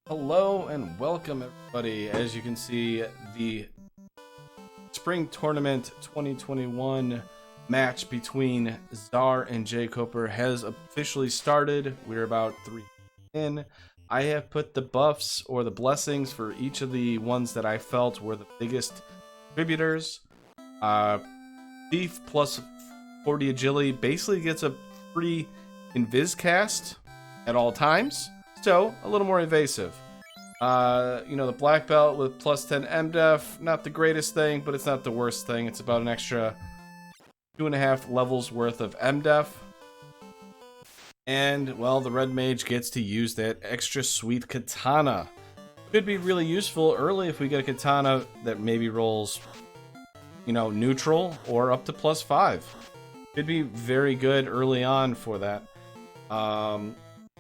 Hello and welcome everybody. As you can see, the Spring Tournament 2021 match between Czar and Jkoper has officially started. We're about 3 in. I have put the buffs or the blessings for each of the ones that I felt were the biggest contributors. Thief plus 40 agility basically gets a free invis cast at all times. So, a little more evasive. The black belt with plus 10 MDef, not the greatest thing, but it's not the worst thing. It's about an extra 2.5 levels worth of MDef. And, well, the red mage gets to use that extra sweet katana. Could be really useful early if we get a katana that maybe rolls, neutral or up to plus 5. Could be very good early on for that.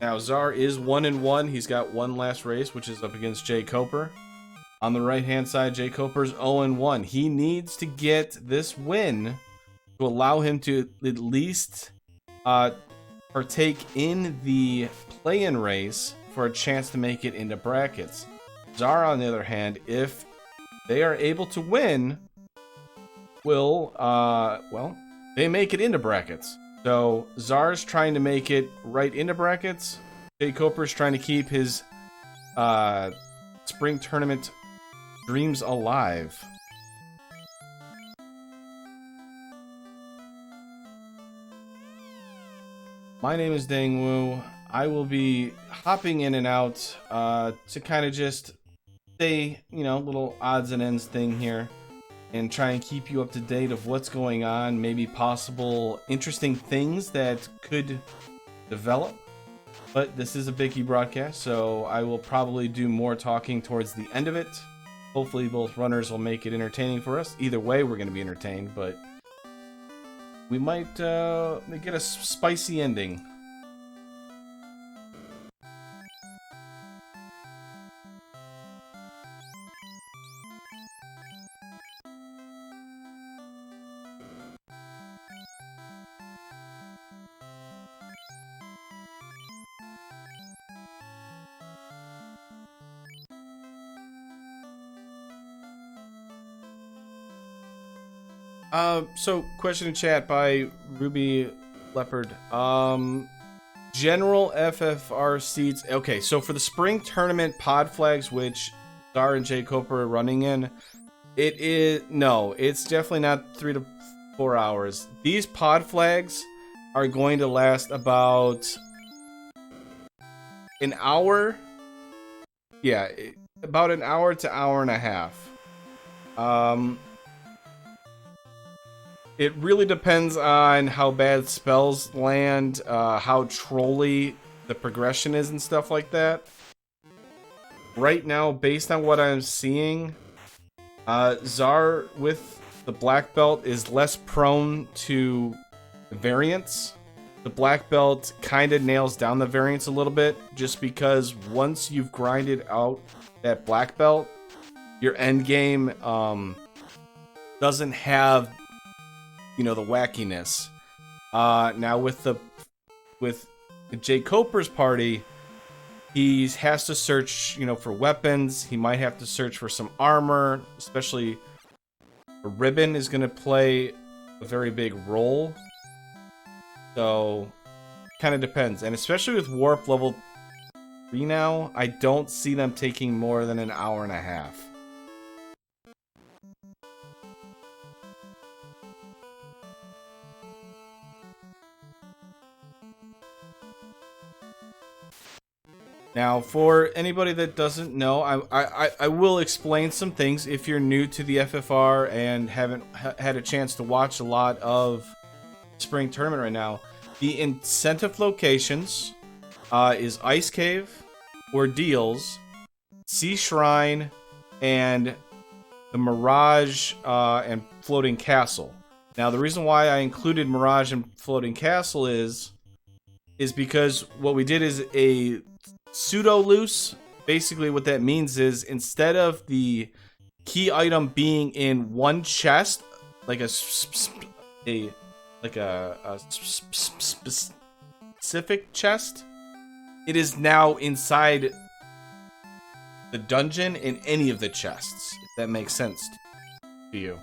Now, Czar is 1-1. He's got one last race, which is up against Jkoper. On the right-hand side, Jkoper's 0-1. He needs to get this win to allow him to at least partake in the play-in race for a chance to make it into brackets. Czar, on the other hand, if they are able to win, will, they make it into brackets. So, Czar's trying to make it right into brackets. Jkoper's trying to keep his spring tournament dreams alive. My name is Dangwoo. I will be hopping in and out to kind of just say, little odds and ends thing here. And try and keep you up to date of what's going on, maybe possible interesting things that could develop. But this is a Biggie broadcast, so I will probably do more talking towards the end of it. Hopefully both runners will make it entertaining for us. Either way, we're going to be entertained, but we might get a spicy ending. So question in chat by Ruby Leopard. General FFR seats. Okay, so for the spring tournament pod flags, which Czar and Jkoper are running in, it's definitely not 3 to 4 hours. These pod flags are going to last about an hour. Yeah, about an hour to hour and a half. It really depends on how bad spells land, how trolly the progression is and stuff like that. Right now, based on what I'm seeing, Czar with the black belt is less prone to variance. The black belt kind of nails down the variance a little bit, just because once you've grinded out that black belt, your end game doesn't have the wackiness. Now with Jkoper's party, he has to search, for weapons. He might have to search for some armor, especially a ribbon is going to play a very big role. So, kind of depends. And especially with Warp level 3 now, I don't see them taking more than an hour and a half. Now, for anybody that doesn't know, I will explain some things if you're new to the FFR and haven't had a chance to watch a lot of Spring Tournament right now. The incentive locations is Ice Cave, Ordeals, Sea Shrine, and the Mirage and Floating Castle. Now, the reason why I included Mirage and Floating Castle is because what we did is a pseudo loose. Basically what that means is instead of the key item being in one chest, like a specific chest, it is now inside the dungeon in any of the chests, if that makes sense to you.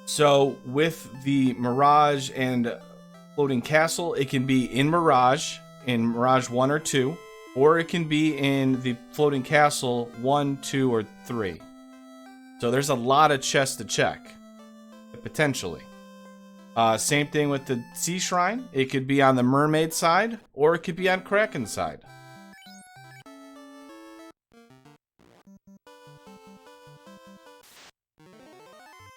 So with the Mirage and Floating Castle, it can be in Mirage 1 or 2, or it can be in the Floating Castle 1, 2, or 3. So there's a lot of chests to check, potentially. Same thing with the Sea Shrine. It could be on the Mermaid side, or it could be on Kraken side.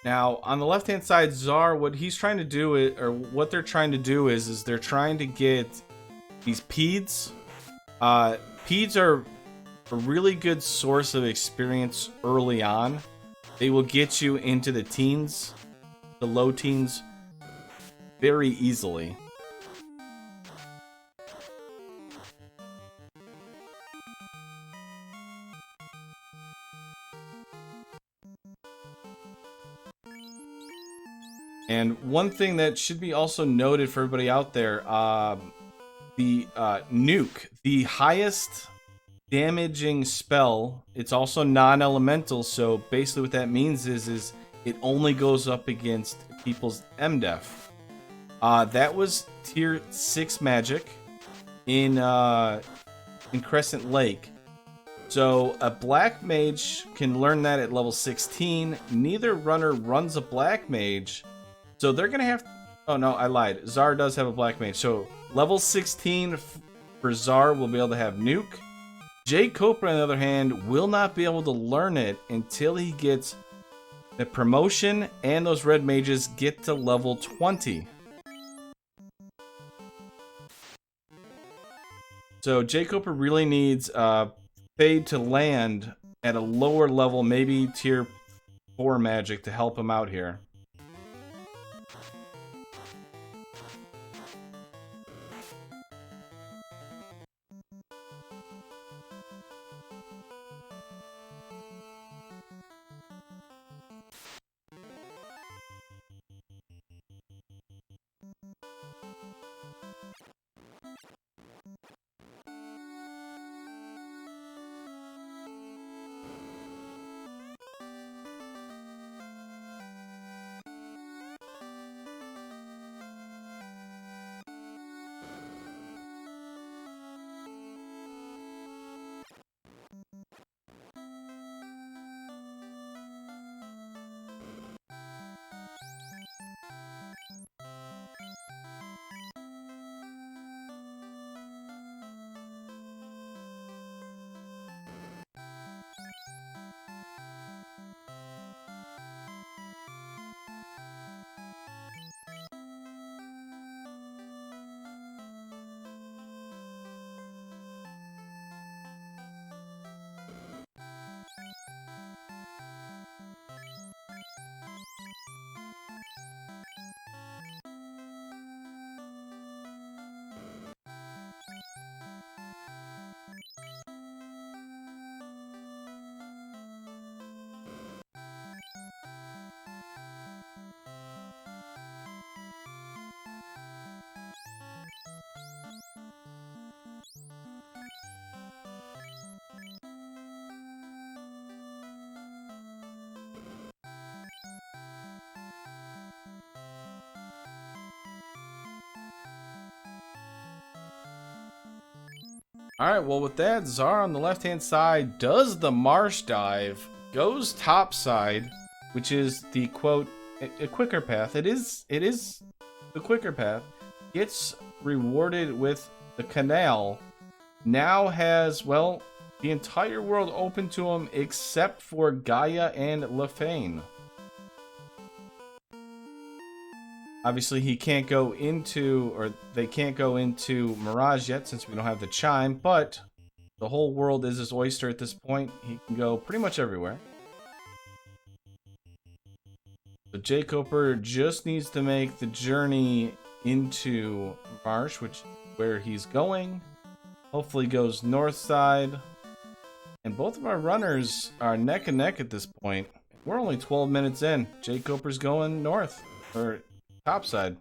Now, on the left-hand side, Czar, what he's trying to do is, or what they're trying to do is they're trying to get these Peds. Peds are a really good source of experience early on. They will get you into the teens, the low teens, very easily. And one thing that should be also noted for everybody out there, the nuke, the highest damaging spell, it's also non-elemental, so basically what that means is it only goes up against people's MDef. That was tier 6 magic in Crescent Lake. So a black mage can learn that at level 16. Neither runner runs a black mage. So they're going to have... Oh, no, I lied. Czar does have a black mage. So level 16 for Czar will be able to have nuke. Jkoper, on the other hand, will not be able to learn it until he gets the promotion and those red mages get to level 20. So Jkoper really needs Fade to land at a lower level, maybe tier 4 magic to help him out here. Alright, well with that, Czar on the left-hand side does the marsh dive, goes topside, which is the, quote, a quicker path. It is the quicker path. Gets rewarded with the canal. Now has, well, the entire world open to him except for Gaia and Lefane. Obviously, he can't go into, or they can't go into Mirage yet since we don't have the chime, but the whole world is his oyster at this point. He can go pretty much everywhere. So Jkoper just needs to make the journey into Marsh, which is where he's going. Hopefully goes north side. And both of our runners are neck and neck at this point. We're only 12 minutes in. Jkoper's going north, or topside.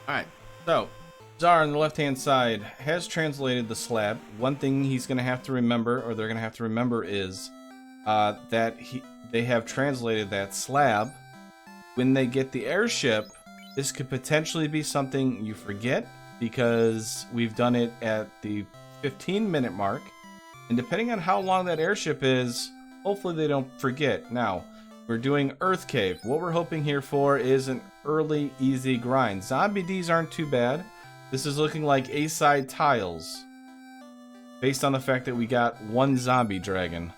Alright, so Czar on the left-hand side has translated the slab. One thing he's going to have to remember, or they're going to have to remember, is that they have translated that slab. When they get the airship, this could potentially be something you forget, because we've done it at the 15-minute mark. And depending on how long that airship is, hopefully they don't forget. Now, we're doing Earth Cave. What we're hoping here for is an early, easy grind. Zombie Ds aren't too bad. This is looking like A-side tiles, based on the fact that we got one zombie dragon,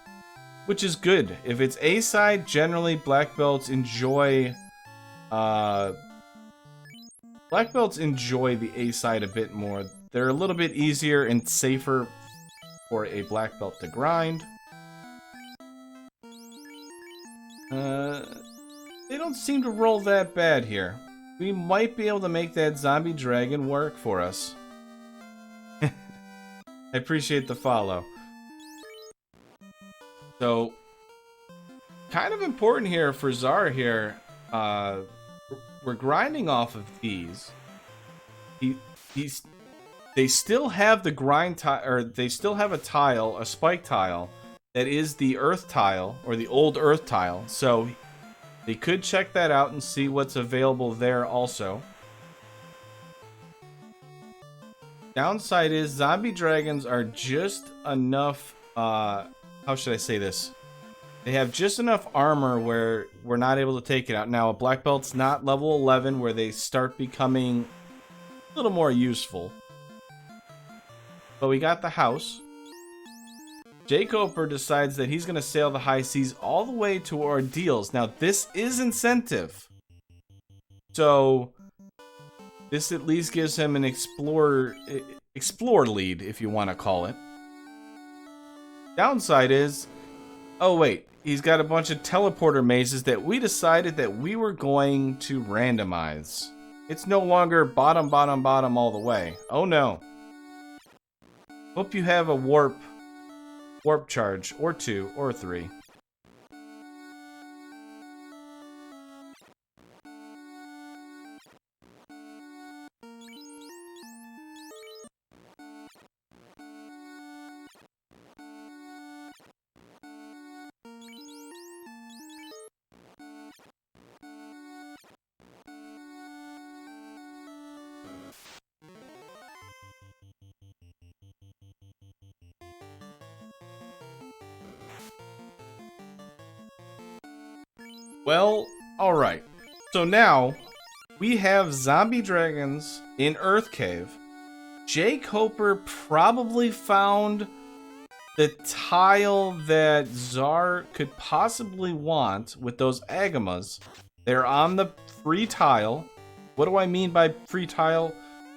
which is good. If it's A-side, generally black belts enjoy the A-side a bit more. They're a little bit easier and safer for a black belt to grind. They don't seem to roll that bad here. We might be able to make that zombie dragon work for us. I appreciate the follow. So, kind of important here for Czar here. We're grinding off of these. They still have the grind tile, or they still have a tile, a spike tile, that is the earth tile, or the old earth tile. So they could check that out and see what's available there also. Downside is zombie dragons are just enough, how should I say this? They have just enough armor where we're not able to take it out. Now, a black belt's not level 11 where they start becoming a little more useful. But we got the house. Jkoper decides that he's going to sail the high seas all the way to Ordeals. Now, this is incentive. So, this at least gives him an explore lead, if you want to call it. Downside is, oh wait, he's got a bunch of teleporter mazes that we decided that we were going to randomize. It's no longer bottom, bottom, bottom all the way. Oh no. Hope you have a warp charge, or 2, or 3. Well, alright. So now, we have zombie dragons in Earth Cave. Jkoper probably found the tile that Czar could possibly want with those agamas. They're on the free tile. What do I mean by free tile?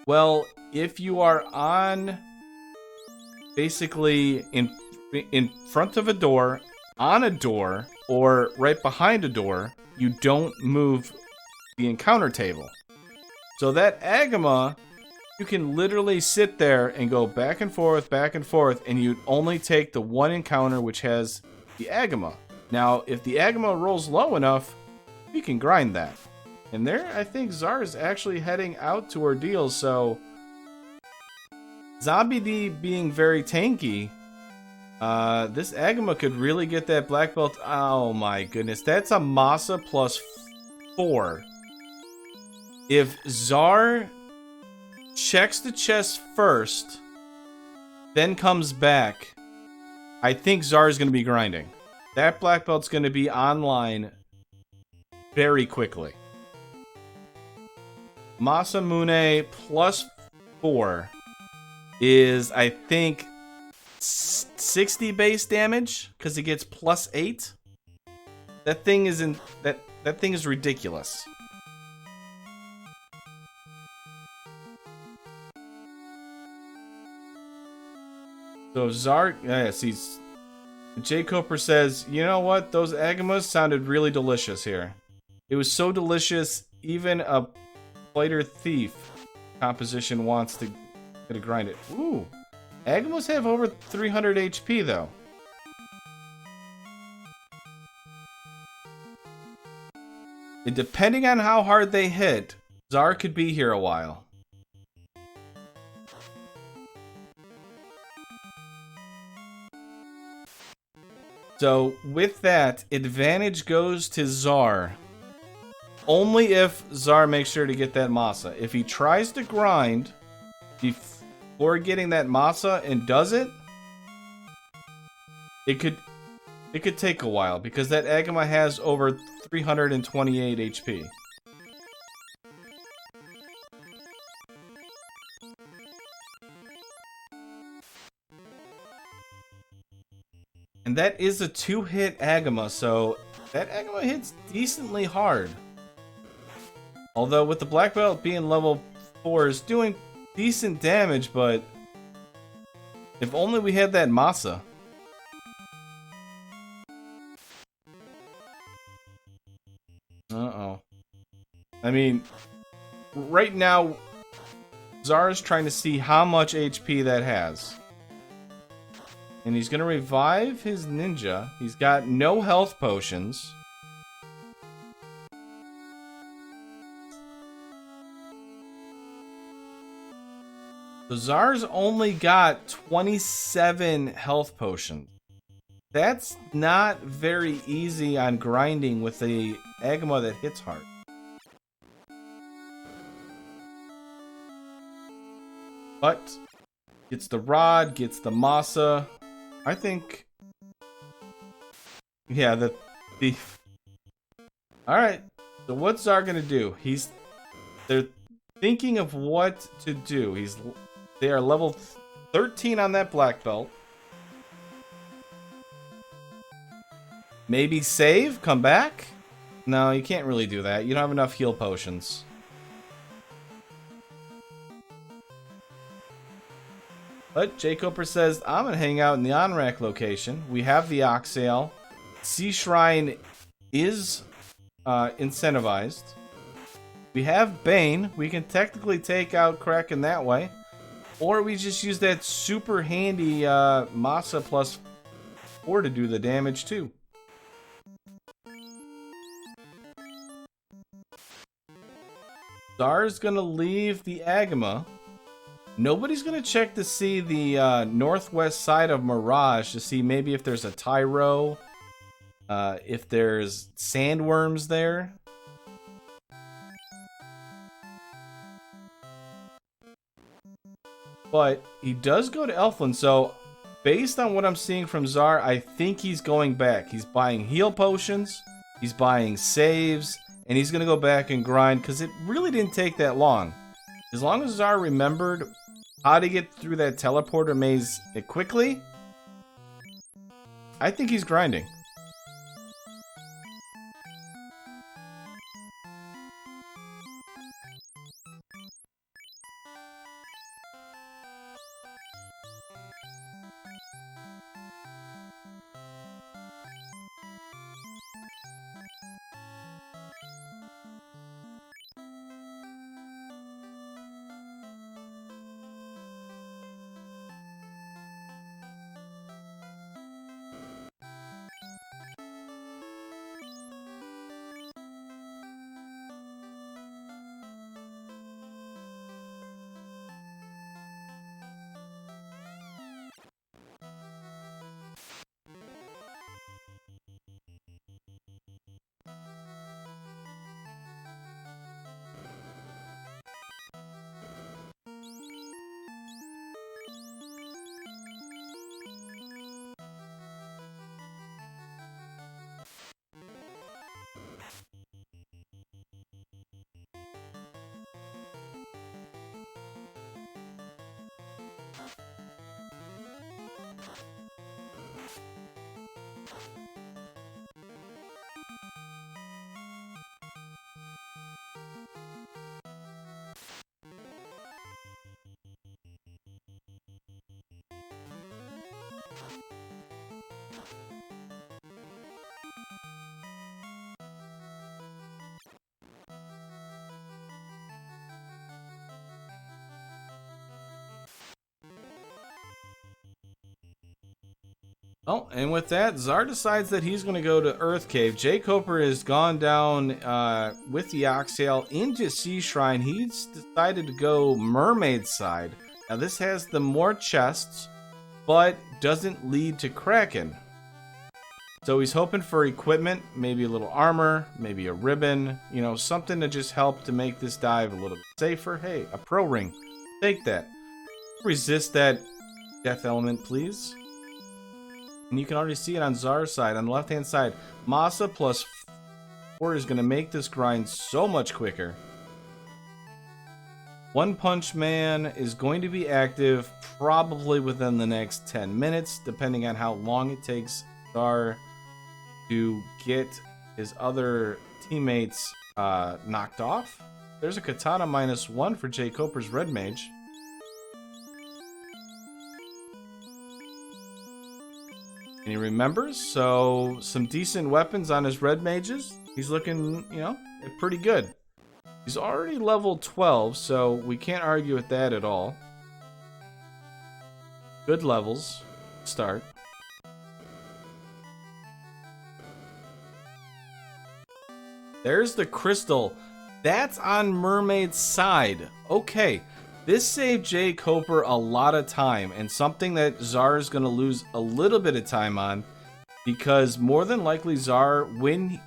Well, if you are on basically in front of a door, on a door, or right behind a door, you don't move the encounter table. So that agama you can literally sit there and go back and forth, and you'd only take the one encounter which has the Agama. Now, if the Agama rolls low enough, we can grind that. And there, I think Czar is actually heading out to Ordeals, so Zombie D being very tanky, this Agama could really get that black belt. Oh my goodness, that's a Masa plus 4. If Czar checks the chest first, then comes back, I think Czar is going to be grinding. That black belt's going to be online very quickly. Masamune plus 4 is, I think, 60 base damage because it gets plus 8. That thing is that thing is ridiculous. So Czar, see, Jkoper says, you know what? Those Agamas sounded really delicious here. It was so delicious, even a fighter thief composition wants to grind it. Ooh, Agamas have over 300 HP though. And depending on how hard they hit, Czar could be here a while. So with that, advantage goes to Czar. Only if Czar makes sure to get that Masa. If he tries to grind before getting that Masa and does it, it could take a while because that Agama has over 328 HP. And that is a 2-hit Agama, so that Agama hits decently hard. Although with the black belt being level 4 is doing decent damage, but if only we had that Masa. Uh-oh. I mean, right now, Czar is trying to see how much HP that has. And he's going to revive his ninja. He's got no health potions. So Czar's only got 27 health potions. That's not very easy on grinding with a Agama that hits hard. But gets the rod, gets the Masa. I think, yeah, the thief. All right. So what's Czar gonna do? They're thinking of what to do. They are level 13 on that black belt. Maybe save, come back. No, you can't really do that. You don't have enough heal potions. But Jkoper says, I'm going to hang out in the Onrak location. We have the Oxale. Sea Shrine is incentivized. We have Bane. We can technically take out Kraken that way. Or we just use that super handy Masa plus 4 to do the damage too. Czar's going to leave the Agama. Nobody's going to check to see the northwest side of Mirage to see maybe if there's a Tyro, if there's sandworms there. But he does go to Elfland, so based on what I'm seeing from Czar, I think he's going back. He's buying heal potions, he's buying saves, and he's going to go back and grind because it really didn't take that long. As long as Czar remembered how to get through that teleporter maze quickly, I think he's grinding. Oh, and with that, Czar decides that he's going to go to Earth Cave. Jkoper has gone down with the Oxtail into Sea Shrine. He's decided to go Mermaid side. Now, this has the more chests, but doesn't lead to Kraken. So he's hoping for equipment, maybe a little armor, maybe a ribbon, you know, something to just help to make this dive a little bit safer. Hey, a pro ring. Take that. Resist that death element, please. And you can already see it on Czar's side. On the left-hand side, Masa plus 4 is going to make this grind so much quicker. One Punch Man is going to be active probably within the next 10 minutes, depending on how long it takes Czar to get his other teammates knocked off. There's a Katana -1 for Jkoper's Red Mage. And he remembers, so some decent weapons on his Red Mages. He's looking, you know, pretty good. He's already level 12, so we can't argue with that at all. Good levels. Start. There's the crystal. That's on Mermaid's side. Okay. This saved Jkoper a lot of time, and something that Czar is going to lose a little bit of time on, because more than likely Czar, when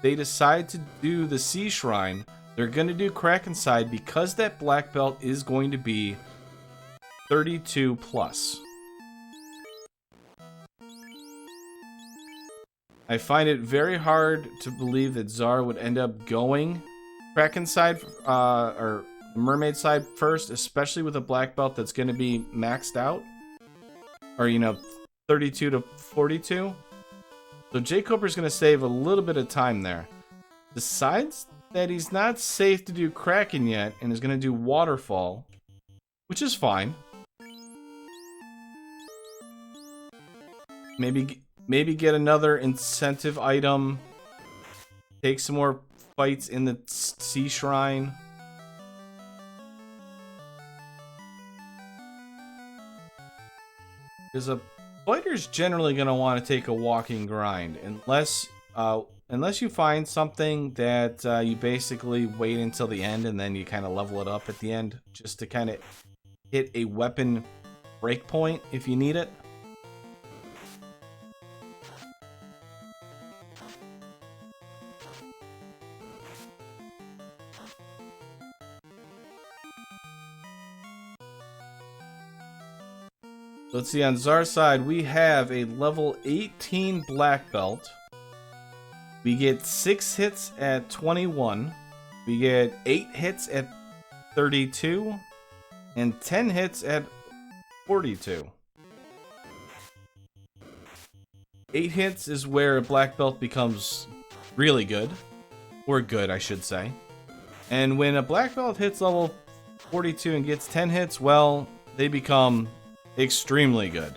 they decide to do the Sea Shrine, they're going to do Kraken side because that black belt is going to be 32 plus. I find it very hard to believe that Czar would end up going Kraken side or Mermaid side first, especially with a black belt that's going to be maxed out, or, you know, 32 to 42. So Jkoper's going to save a little bit of time there. Decides that he's not safe to do Kraken yet and is going to do Waterfall, which is fine. Maybe get another incentive item. Take some more fights in the Sea Shrine. Because a fighter's generally going to want to take a walking grind, unless you find something that you basically wait until the end and then you kind of level it up at the end just to kind of hit a weapon breakpoint if you need it. Let's see, on Czar's side, we have a level 18 black belt. We get 6 hits at 21. We get 8 hits at 32. And 10 hits at 42. 8 hits is where a black belt becomes really good. Or good, I should say. And when a black belt hits level 42 and gets 10 hits, well, they become extremely good.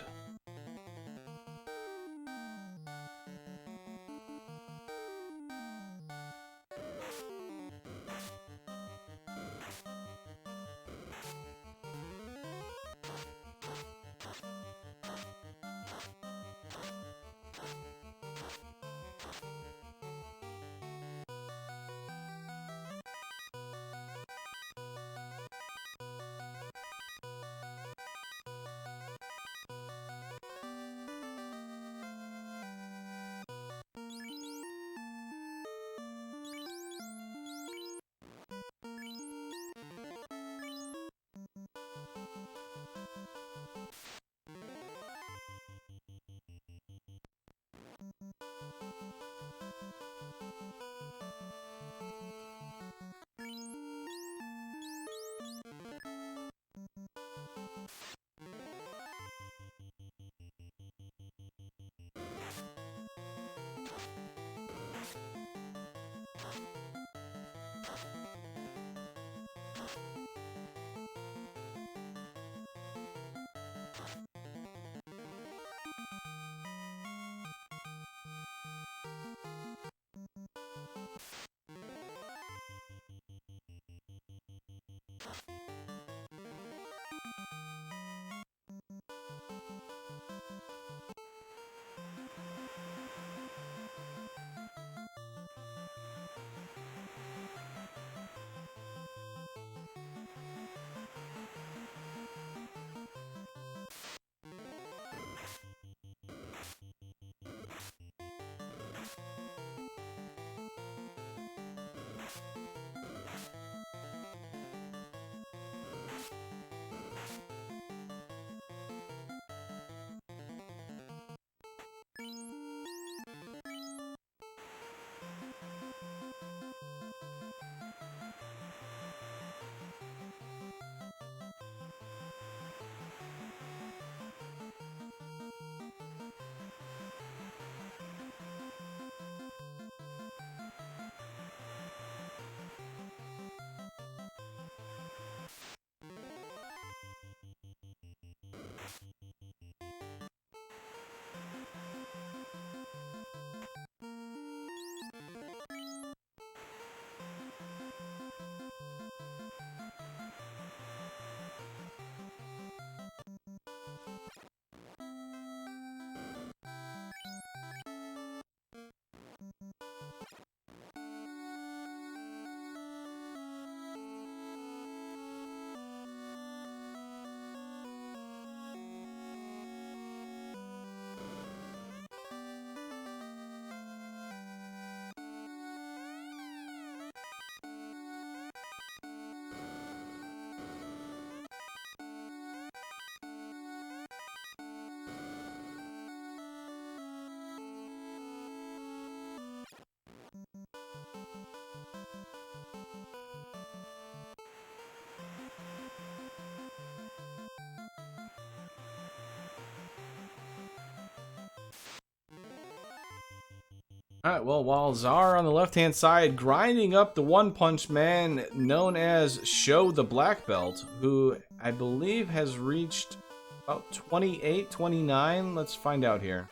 Alright, well, while Czar on the left-hand side grinding up the one-punch man known as Show the Black Belt, who I believe has reached about 28, 29. Let's find out here.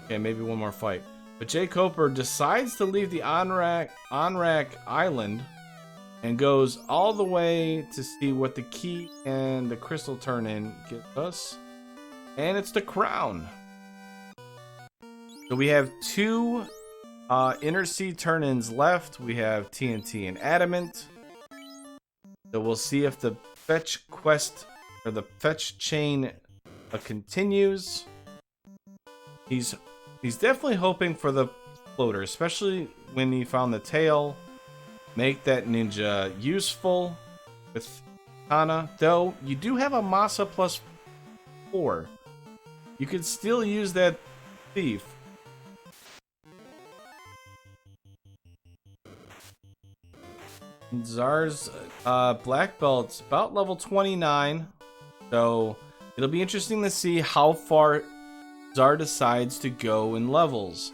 Okay, maybe one more fight. But Jkoper decides to leave the Onrak Island and goes all the way to see what the key and the crystal turn-in get us. And it's the crown. So we have two inner sea turn-ins left. We have TNT and Adamant. So we'll see if the fetch quest or the fetch chain continues. He's definitely hoping for the floater, especially when he found the tail. Make that ninja useful with Kana. Though you do have a Masa +4. You could still use that thief. Czar's black belt's about level 29, so it'll be interesting to see how far Czar decides to go in levels.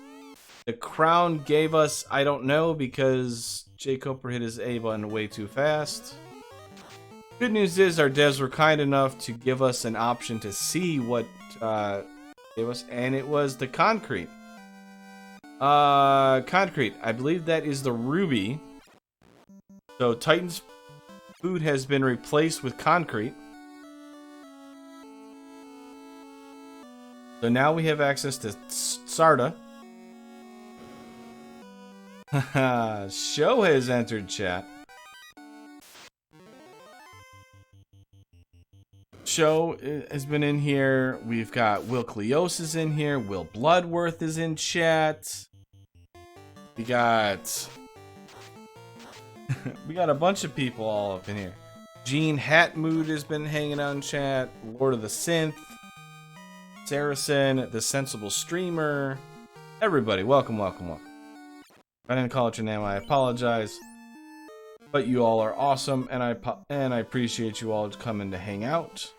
The crown gave us, I don't know, because Jkoper hit his A button way too fast. Good news is our devs were kind enough to give us an option to see what gave us, and it was the concrete. Concrete, I believe that is the ruby. So Titan's food has been replaced with concrete. So now we have access to Sarda. Show has entered chat. Show has been in here. We've got Will Cleos is in here. Will Bloodworth is in chat. We got a bunch of people all up in here. Gene Hatmood has been hanging out in chat. Lord of the Synth. Saracen, the Sensible Streamer. Everybody, welcome, welcome, welcome. If I didn't call it your name, I apologize. But you all are awesome, and I appreciate you all coming to hang out.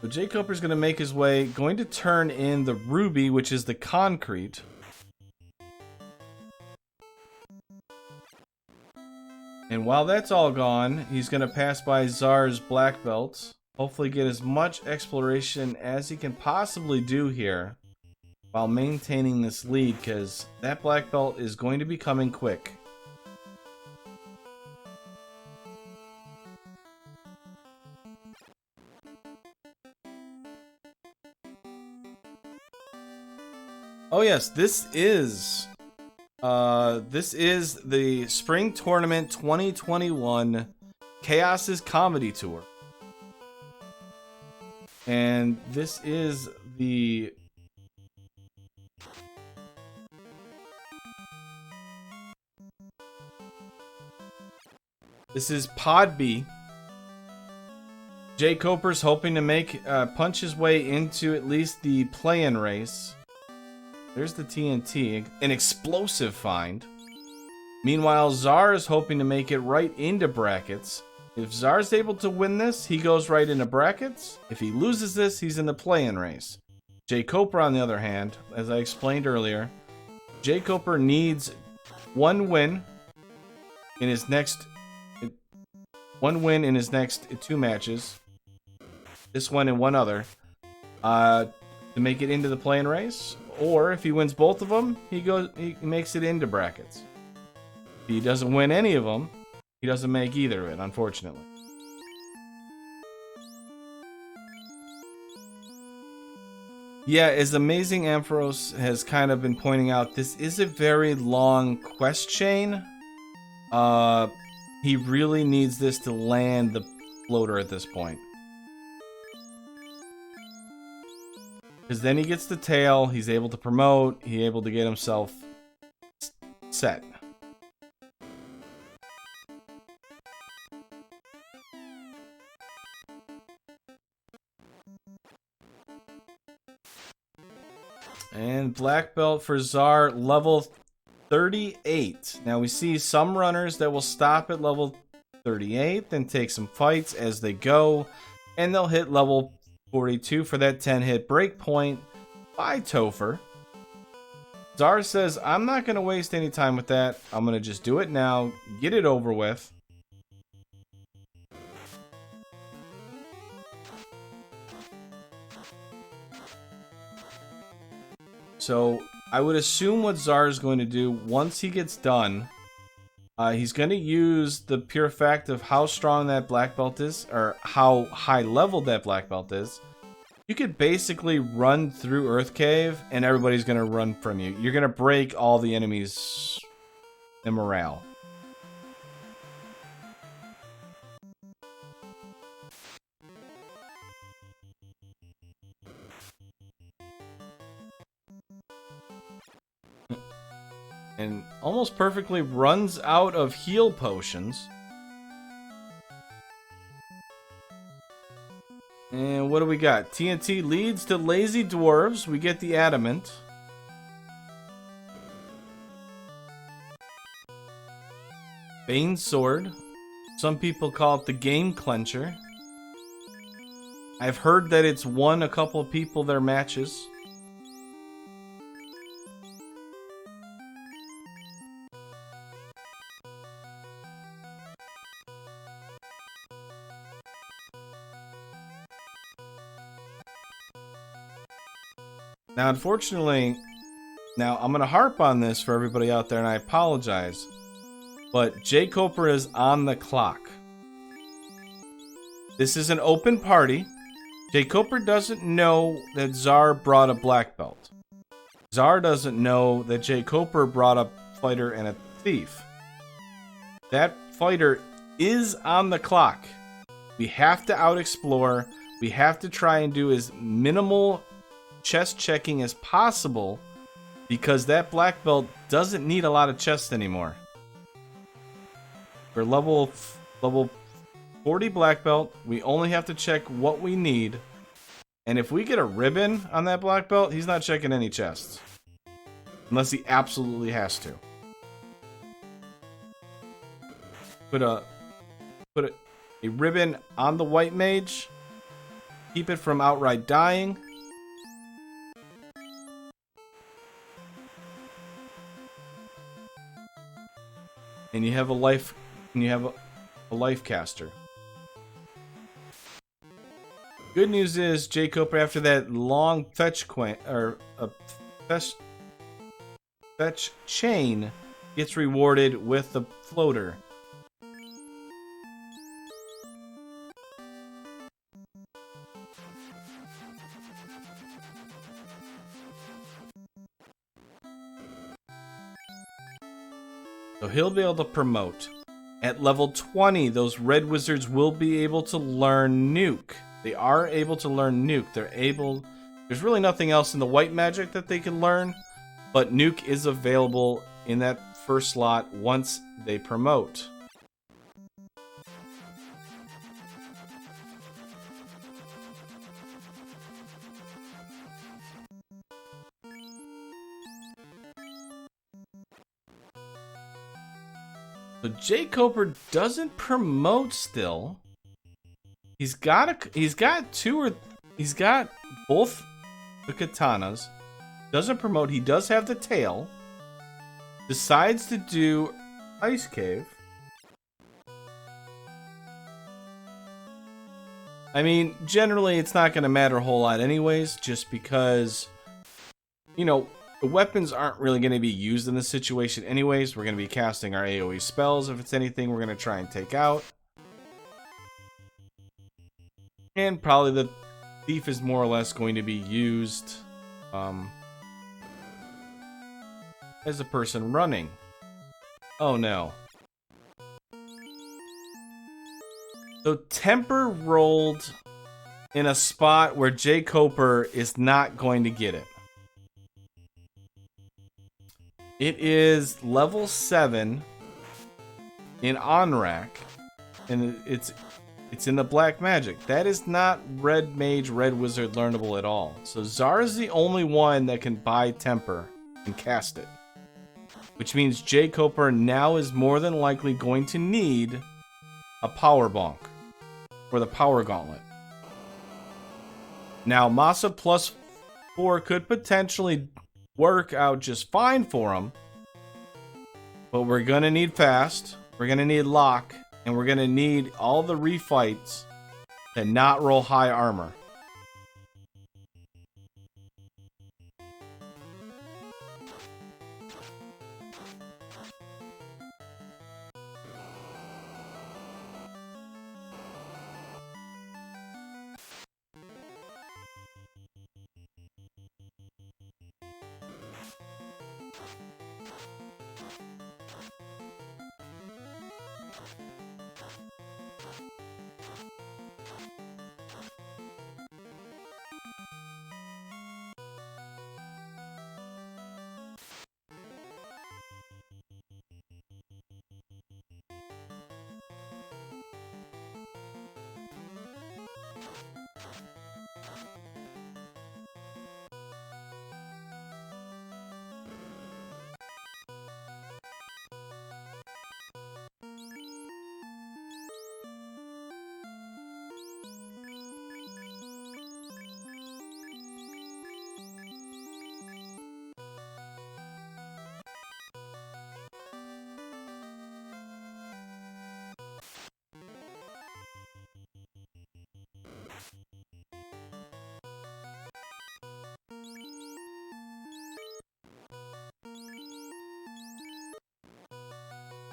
So Jkoper's going to make his way, going to turn in the ruby, which is the concrete. And while that's all gone, he's going to pass by Czar's black belt. Hopefully get as much exploration as he can possibly do here while maintaining this lead, because that black belt is going to be coming quick. Oh yes, this is the Spring Tournament 2021 Chaos's Comedy Tour. And this is the Pod B. Jkoper's hoping to make punch his way into at least the play-in race. There's the TNT, an explosive find. Meanwhile, Czar is hoping to make it right into brackets. If Czar's able to win this, he goes right into brackets. If he loses this, he's in the play-in race. Jkoper, on the other hand, as I explained earlier, Jkoper needs one win in his next 2 matches. This one and one other, to make it into the play-in race. Or if he wins both of them, he makes it into brackets. If he doesn't win any of them, he doesn't make either of it, unfortunately. Yeah, as Amazing Ampharos has kind of been pointing out, this is a very long quest chain. He really needs this to land the floater at this point. Because then he gets the tail, he's able to promote, he's able to get himself set. And black belt for Czar, level 38. Now we see some runners that will stop at level 38 and take some fights as they go, and they'll hit level 42 for that 10-hit breakpoint by Topher. Czar says, I'm not going to waste any time with that. I'm going to just do it now, get it over with. So I would assume what Czar is going to do once he gets done, he's going to use the pure fact of how strong that black belt is, or how high level that black belt is. You could basically run through Earth Cave and everybody's going to run from you. You're going to break all the enemies' morale. And almost perfectly runs out of heal potions. And what do we got? TNT leads to Lazy Dwarves. We get the Adamant. Bane's Sword. Some people call it the Game Clencher. I've heard that it's won a couple of people their matches. Now, unfortunately, I'm going to harp on this for everybody out there, and I apologize, but Jkoper is on the clock. This is an open party. Jkoper doesn't know that Czar brought a black belt. Czar doesn't know that Jkoper brought a fighter and a thief. That fighter is on the clock. We have to out-explore. We have to try and do as minimal chest checking as possible, because that black belt doesn't need a lot of chests anymore. For level 40 black belt, we only have to check what we need, and if we get a ribbon on that black belt, he's not checking any chests unless he absolutely has to. Put a ribbon on the white mage, keep it from outright dying. And you have a life, and you have a life caster. Good news is Jkoper, after that long fetch fetch chain, gets rewarded with the floater. So he'll be able to promote. At level 20, those red wizards will be able to learn nuke. They are able to learn nuke. There's really nothing else in the white magic that they can learn, but nuke is available in that first slot once they promote. So Jkoper doesn't promote still. He's got both the katanas. Doesn't promote. He does have the tail. Decides to do Ice Cave. I mean, generally it's not going to matter a whole lot anyways, just because, you know, the weapons aren't really going to be used in this situation anyways. We're going to be casting our AoE spells. If it's anything we're going to try and take out. And probably the thief is more or less going to be used as a person running. Oh no. So Temper rolled in a spot where Jkoper is not going to get it. It is level 7 in Onrak, and it's in the black magic. That is not red mage, red wizard learnable at all. So Czar is the only one that can buy Temper and cast it, which means Jkoper now is more than likely going to need a power bonk or the power gauntlet. Now Masa plus 4 could potentially work out just fine for him, but we're gonna need fast, we're gonna need lock, and we're gonna need all the refights to not roll high armor.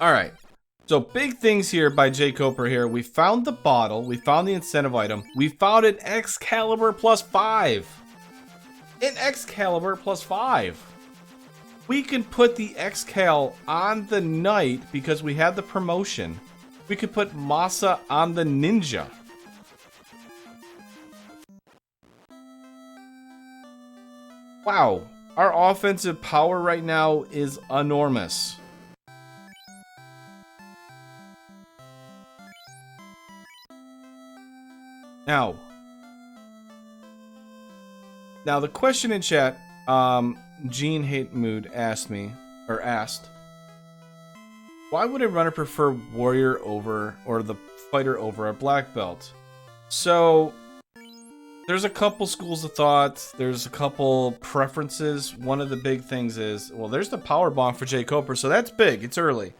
Alright, so big things here by Jkoper here. We found the bottle, we found the incentive item, we found an Excalibur plus 5. An Excalibur plus 5. We can put the Excal on the knight because we have the promotion. We could put Masa on the ninja. Wow, our offensive power right now is enormous. Now the question in chat, Gene Hate Mood asked, why would a runner prefer warrior over, or the fighter over a black belt? So, there's a couple schools of thought. There's a couple preferences. One of the big things is, well, there's the power bomb for Jkoper, so that's big. It's early.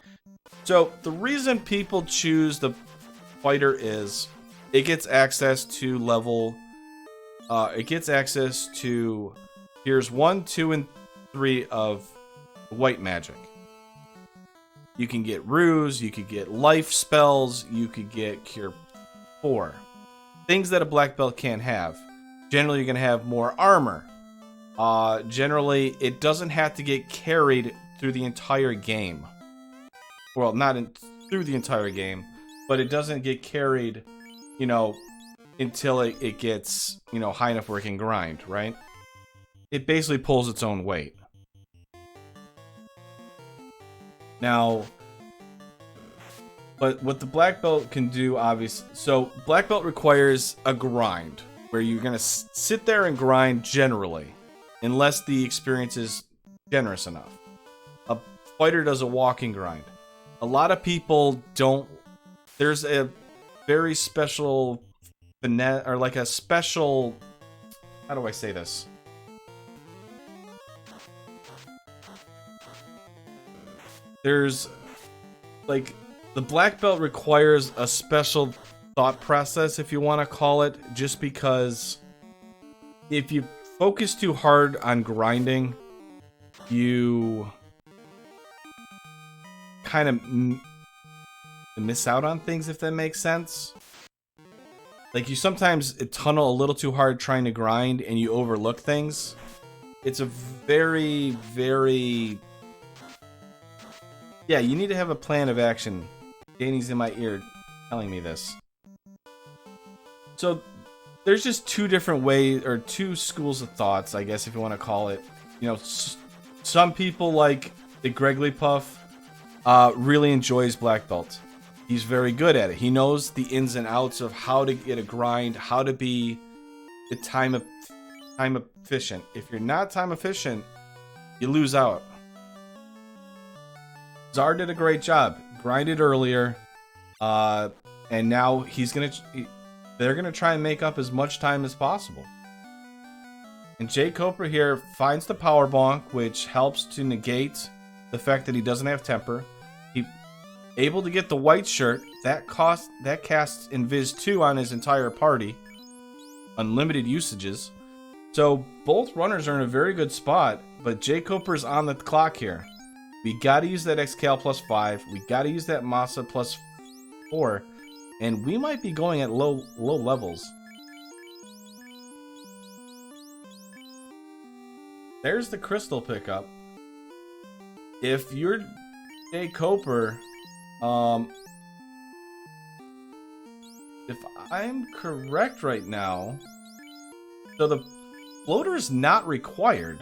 So the reason people choose the fighter is it gets access to level. It gets access to tiers 1, 2, and 3 of white magic. You can get ruse. You could get life spells. You could get cure 4. Things that a black belt can't have. Generally, you're going to have more armor. Generally, it doesn't have to get carried through the entire game. Well, not through the entire game, but it doesn't get carried, you know, until it gets, you know, high enough where it can grind, right? It basically pulls its own weight. Now, but what the black belt can do, obviously, so black belt requires a grind where you're going to sit there and grind generally, unless the experience is generous enough. A fighter does a walking grind. A lot of people don't. There's a very special finesse, or like a special, how do I say this? There's like, the black belt requires a special thought process, if you want to call it, just because if you focus too hard on grinding, you kind of miss out on things, if that makes sense. Like, you sometimes tunnel a little too hard trying to grind and you overlook things. It's a very, very... Yeah, you need to have a plan of action. Danny's in my ear telling me this. So, there's just two different ways, or two schools of thoughts, I guess, if you want to call it. You know, some people, like the Gregory Puff, really enjoys black belt. He's very good at it. He knows the ins and outs of how to get a grind, how to be time efficient. If you're not time efficient, you lose out. Czar did a great job. Grinded earlier, and now they're gonna try and make up as much time as possible. And Jkoper here finds the power bonk, which helps to negate the fact that he doesn't have temper. He able to get the white shirt that casts Invis 2 on his entire party, unlimited usages. So both runners are in a very good spot, but Jkoper's on the clock here. We gotta use that XCal plus 5. We gotta use that Masa plus 4. And we might be going at low levels. There's the crystal pickup. If you're Jkoper, if I'm correct right now, so the floater is not required.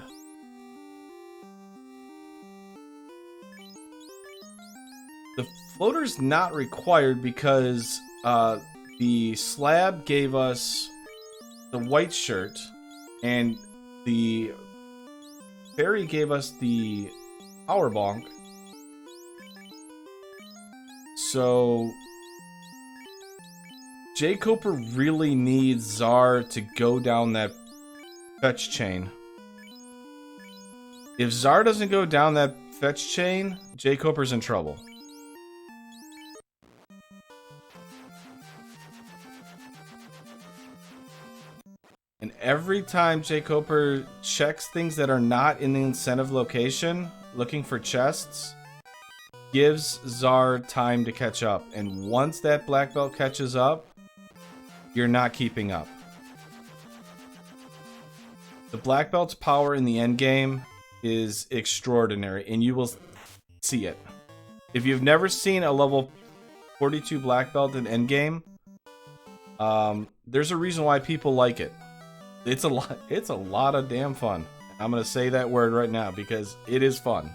The floater's not required because the slab gave us the white shirt and the fairy gave us the power bonk. So Jkoper really needs Czar to go down that fetch chain. If Czar doesn't go down that fetch chain, Jkoper's in trouble. And every time Jkoper checks things that are not in the incentive location, looking for chests, gives Czar time to catch up. And once that black belt catches up, you're not keeping up. The black belt's power in the end game is extraordinary, and you will see it. If you've never seen a level 42 black belt in end game, there's a reason why people like it. It's a lot of damn fun. I'm gonna say that word right now because it is fun.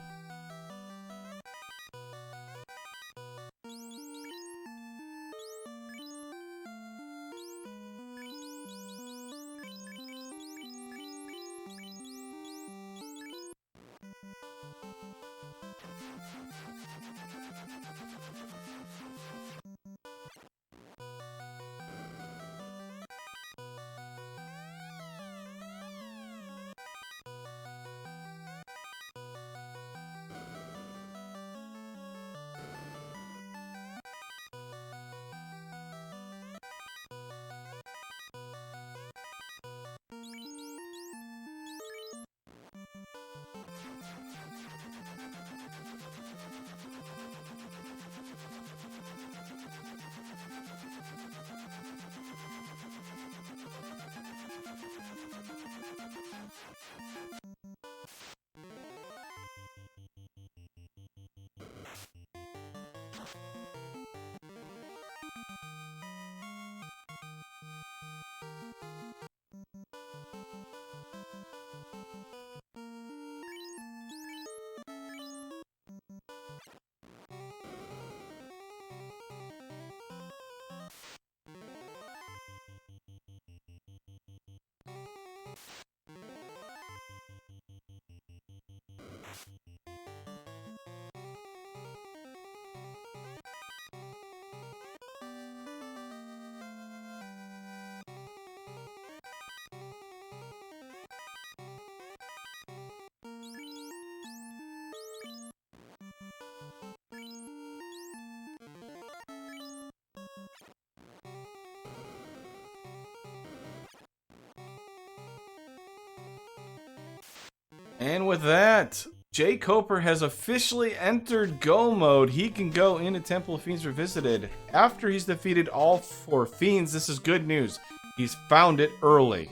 And with that, Jkoper has officially entered Go mode. He can go into Temple of Fiends Revisited after he's defeated all 4 fiends. This is good news. He's found it early.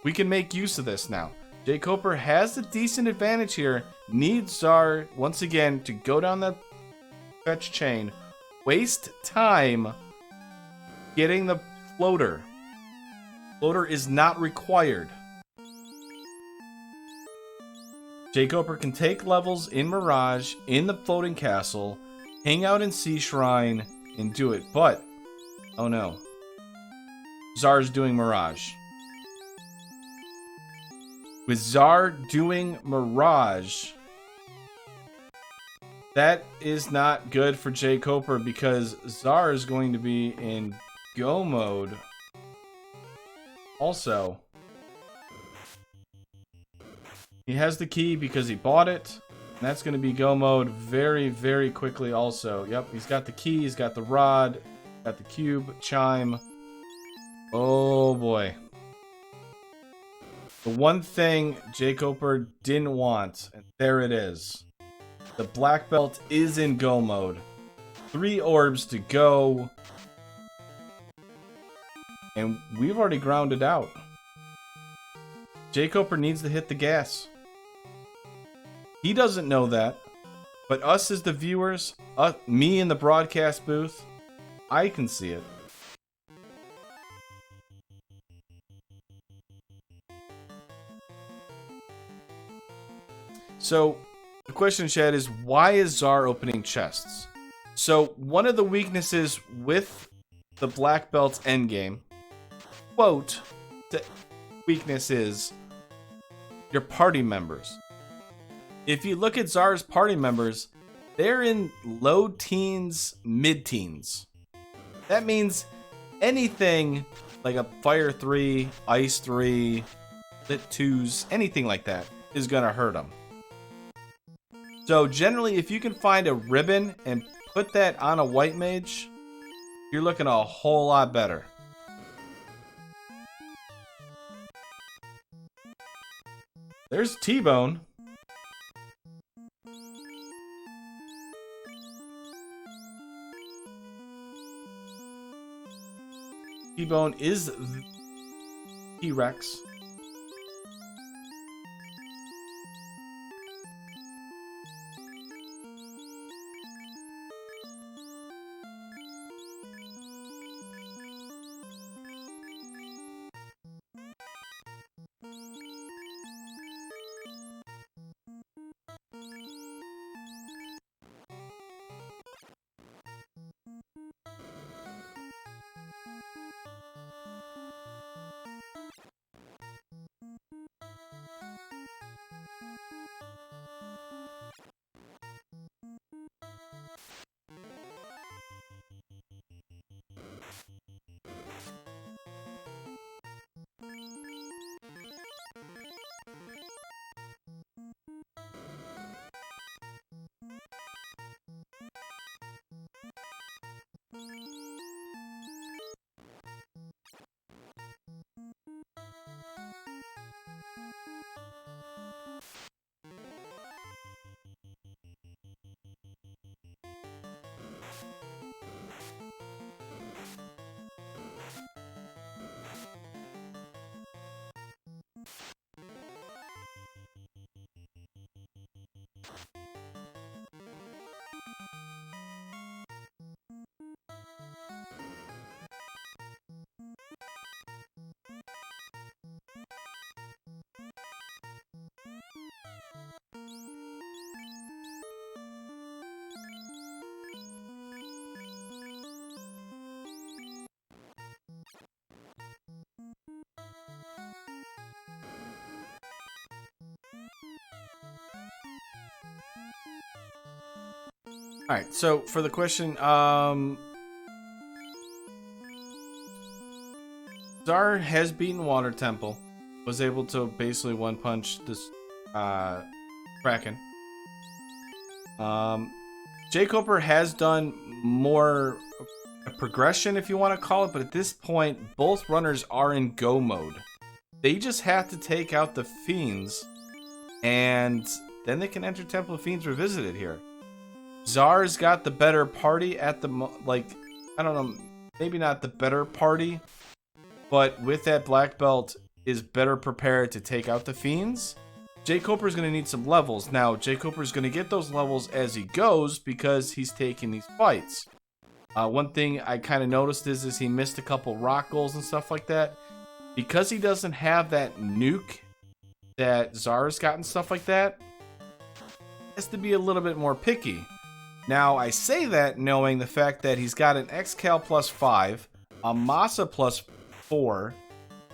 We can make use of this now. Jkoper has a decent advantage here. Needs Czar, once again, to go down that fetch chain. Waste time getting the floater. Floater is not required. Jkoper can take levels in Mirage, in the floating castle, hang out in Sea Shrine, and do it. But, oh no. Czar's doing Mirage. With Czar doing Mirage, that is not good for Jkoper because Czar is going to be in Go mode. Also, he has the key because he bought it. And that's going to be Go mode very, very quickly also. Yep, he's got the key, he's got the rod, got the cube, chime. Oh boy. The one thing Jkoper didn't want, and there it is. The black belt is in Go mode. 3 orbs to go. And we've already grounded out. Jkoper needs to hit the gas. He doesn't know that. But us as the viewers, me in the broadcast booth, I can see it. So, the question, Chad, is why is Czar opening chests? So, one of the weaknesses with the Black Belt's endgame, quote, the weakness is your party members. If you look at Czar's party members, they're in low teens, mid-teens. That means anything like a Fire 3, Ice 3, Lit 2s, anything like that is going to hurt them. So generally, if you can find a ribbon and put that on a white mage, you're looking a whole lot better. There's T-Bone. T-Bone is the T-Rex. Alright, so for the question, Czar has beaten Water Temple, was able to basically one-punch this Kraken. Jkoper has done more progression, if you want to call it, but at this point, both runners are in Go mode. They just have to take out the Fiends, And then they can enter Temple of Fiends Revisited here. Czar's got the better party at the I don't know, maybe not the better party, but with that black belt is better prepared to take out the Fiends. Jkoper is going to need some levels. Now, Jkoper is going to get those levels as he goes because he's taking these fights. One thing I kind of noticed is he missed a couple rock goals and stuff like that. Because he doesn't have that nuke that Czar's got and stuff like that, he has to be a little bit more picky. Now, I say that knowing the fact that he's got an Xcal plus 5, a Masa plus 4,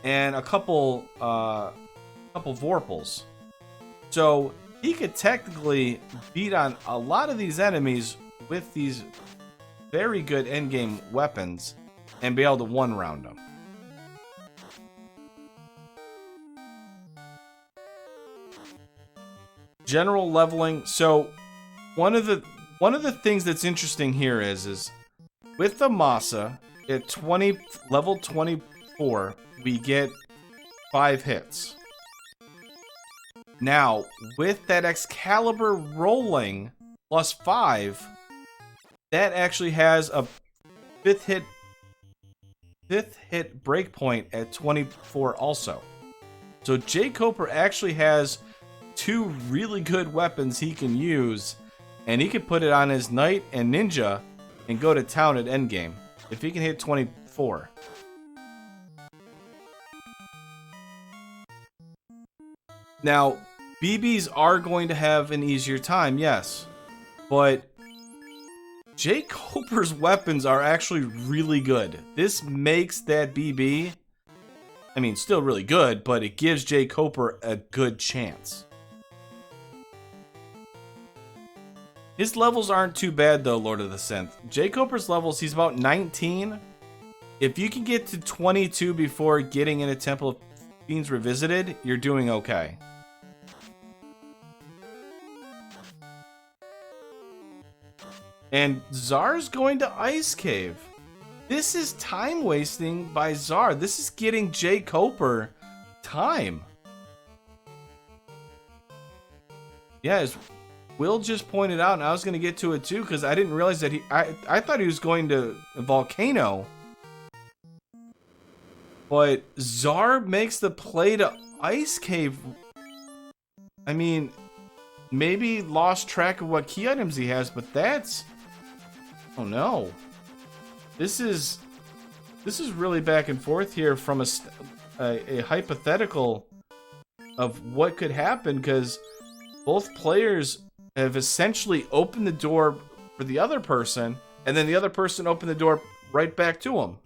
and a couple Vorpals. So he could technically beat on a lot of these enemies with these very good endgame weapons and be able to one-round them. General leveling. So one of the things that's interesting here is with the Masa at level 24, we get 5 hits. Now, with that Excalibur rolling plus 5, that actually has a fifth hit breakpoint at 24 also. So Jkoper actually has 2 really good weapons he can use, and he can put it on his Knight and Ninja and go to town at endgame if he can hit 24. Now, BBs are going to have an easier time, yes. But Jkoper's weapons are actually really good. This makes that BB, I mean, still really good, but it gives Jkoper a good chance. His levels aren't too bad though, Lord of the Synth. Jkoper's levels, he's about 19. If you can get to 22 before getting into Temple of Fiends Revisited, you're doing okay. And Czar's going to Ice Cave. This is time wasting by Czar. This is getting Jkoper time. Yeah, as Will just pointed out, and I was going to get to it too, because I didn't realize that I thought he was going to Volcano. But Czar makes the play to Ice Cave. I mean, maybe lost track of what key items he has, but that's... Oh no. This is really back and forth here from a hypothetical of what could happen, because both players have essentially opened the door for the other person, and then the other person opened the door right back to him.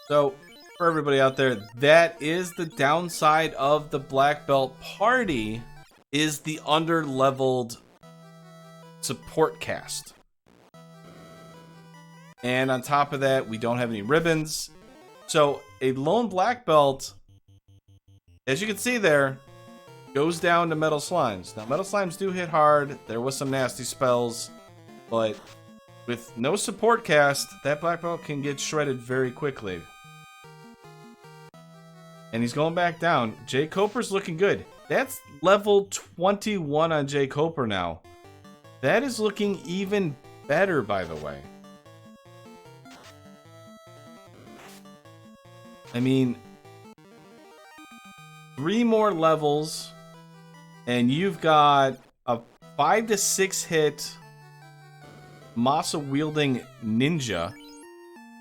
So, for everybody out there, that is the downside of the Black Belt party, is the under-leveled support cast. And on top of that, we don't have any ribbons. So, a lone Black Belt, as you can see there, goes down to Metal Slimes. Now, Metal Slimes do hit hard. There was some nasty spells, but with no support cast, that Black Belt can get shredded very quickly. And he's going back down. Jkoper's looking good. That's level 21 on Jkoper now. That is looking even better, by the way. I mean, 3 more levels, and you've got a 5 to 6 hit Masa wielding ninja.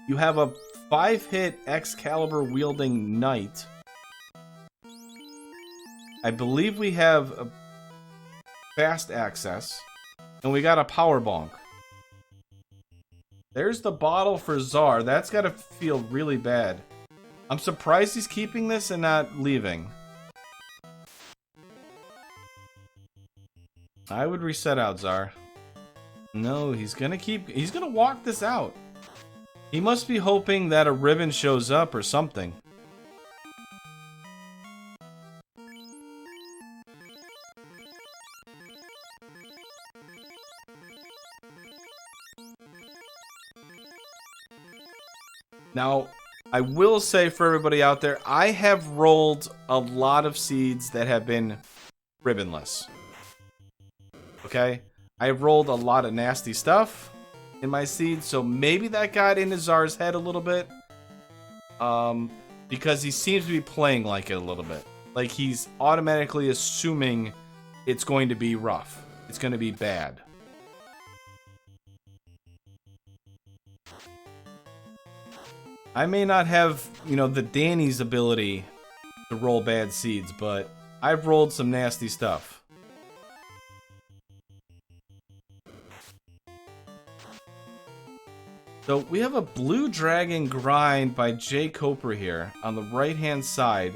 You have a 5 hit Excalibur wielding knight. I believe we have a fast access, and we got a power bonk. There's the bottle for Czar. That's gotta feel really bad. I'm surprised he's keeping this and not leaving. I would reset out Czar. No, he's gonna walk this out. He must be hoping that a ribbon shows up or something. Now, I will say for everybody out there, I have rolled a lot of seeds that have been ribbonless. Okay? I've rolled a lot of nasty stuff in my seeds, so maybe that got into Czar's head a little bit. Because he seems to be playing like it a little bit. Like he's automatically assuming it's going to be rough. It's going to be bad. I may not have, you know, the Danny's ability to roll bad seeds, but I've rolled some nasty stuff. So we have a Blue Dragon grind by Jkoper here on the right-hand side.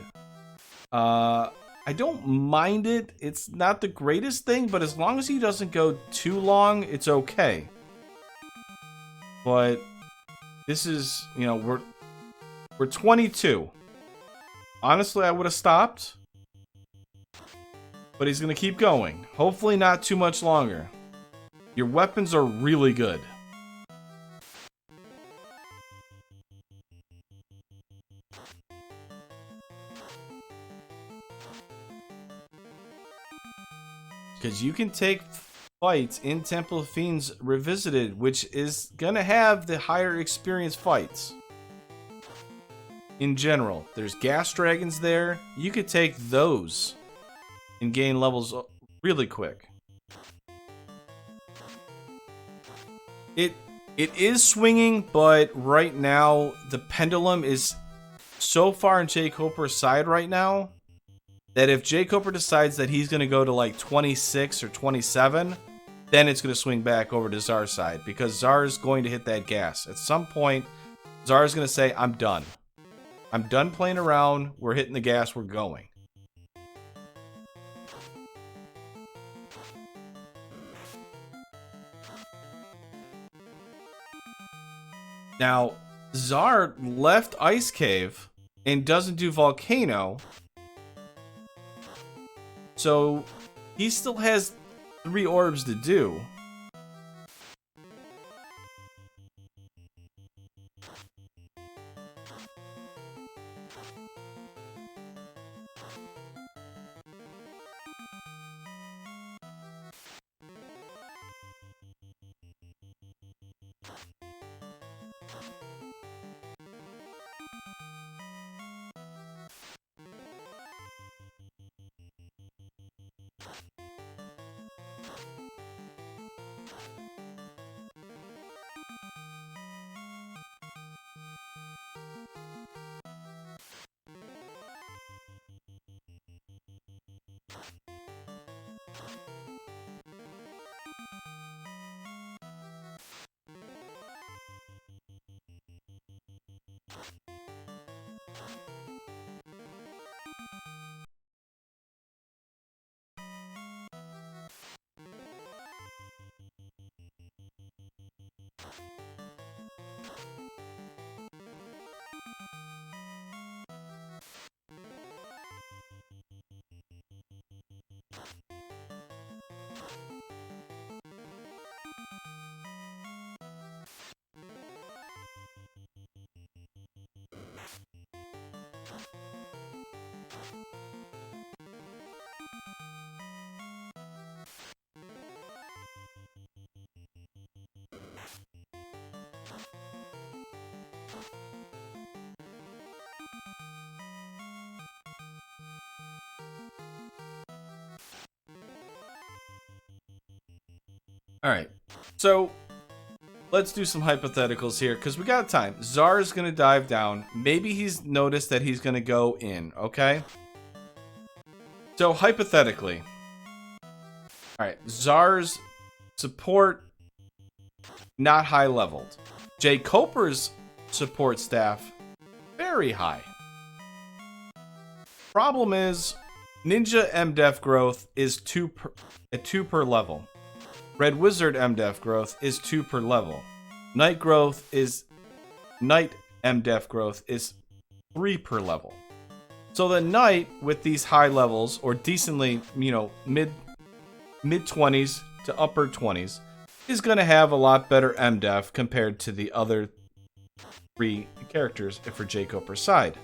I don't mind it. It's not the greatest thing, but as long as he doesn't go too long, it's okay. But this is, you know, we're 22. Honestly, I would have stopped. But he's going to keep going. Hopefully not too much longer. Your weapons are really good. Because you can take fights in Temple of Fiends Revisited, which is going to have the higher experience fights. In general, there's gas dragons there. You could take those and gain levels really quick. It is swinging, but right now the pendulum is so far in Jkoper's side right now that if Jkoper decides that he's going to go to like 26 or 27, then it's going to swing back over to Czar's side, because Czar's going to hit that gas. At some point, Czar's going to say, I'm done. I'm done playing around. We're hitting the gas. We're going. Now, Czar left Ice Cave and doesn't do Volcano. So, he still has 3 orbs to do. All right, so let's do some hypotheticals here because we got time. Czar is going to dive down. Maybe he's noticed that he's going to go in, okay? So hypothetically, all right, Czar's support, not high leveled. Jkoper's support staff, very high. Problem is, Ninja MDef growth is 2 per level. Red Wizard MDef growth is 2 per level. Knight MDef growth is 3 per level. So the Knight with these high levels, or decently, mid 20s to upper 20s, is going to have a lot better MDef compared to the other 3 characters for Jkoper's side.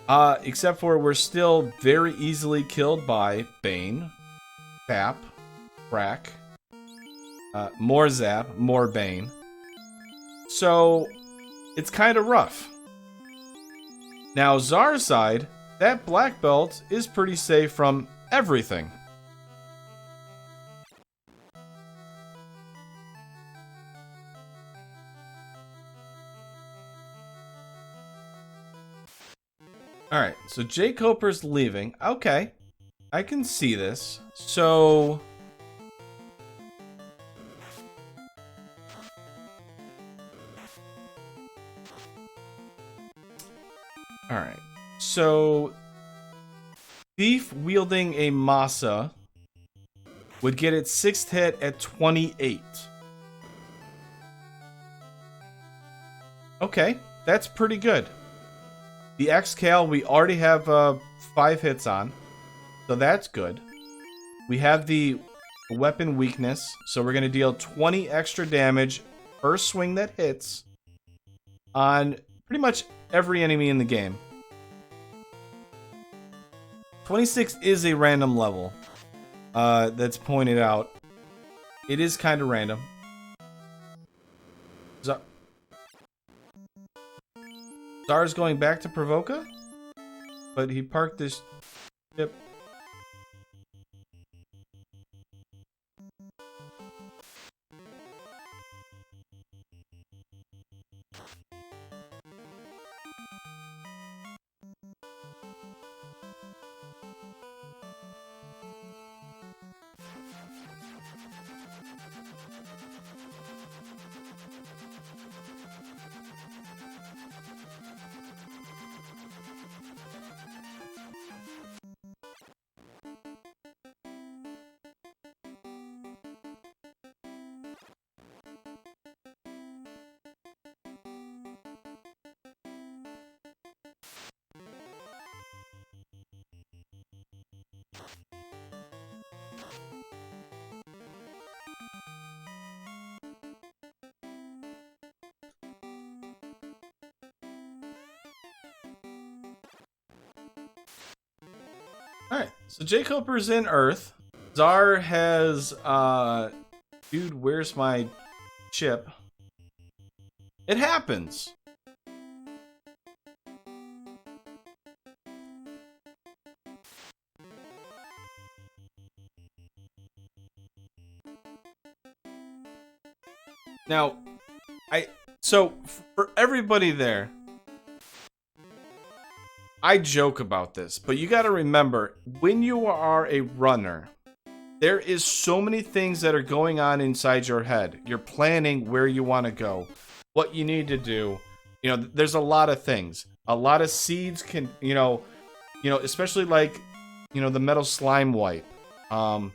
Except for we're still very easily killed by Bane, Bap, Brack, more Zap, more Bane. So it's kind of rough. Now Czar's side, that black belt is pretty safe from everything. Alright, so Jkoper's leaving. Okay, I can see this. So alright, so Thief wielding a Masa would get its 6th hit at 28. Okay, that's pretty good. The X-Cal we already have 5 hits on, so that's good. We have the weapon weakness, so we're going to deal 20 extra damage per swing that hits on pretty much every enemy in the game. 26 is a random level that's pointed out. It is kind of random. Czar's going back to Provoca, but he parked this ship. Alright, so Jkoper's in Earth. Czar has, dude, where's my chip? It happens! Now, so, for everybody there, I joke about this, but you gotta remember, when you are a runner, there is so many things that are going on inside your head. You're planning where you want to go, what you need to do. There's a lot of things. A lot of seeds can, especially like, the metal slime wipe. A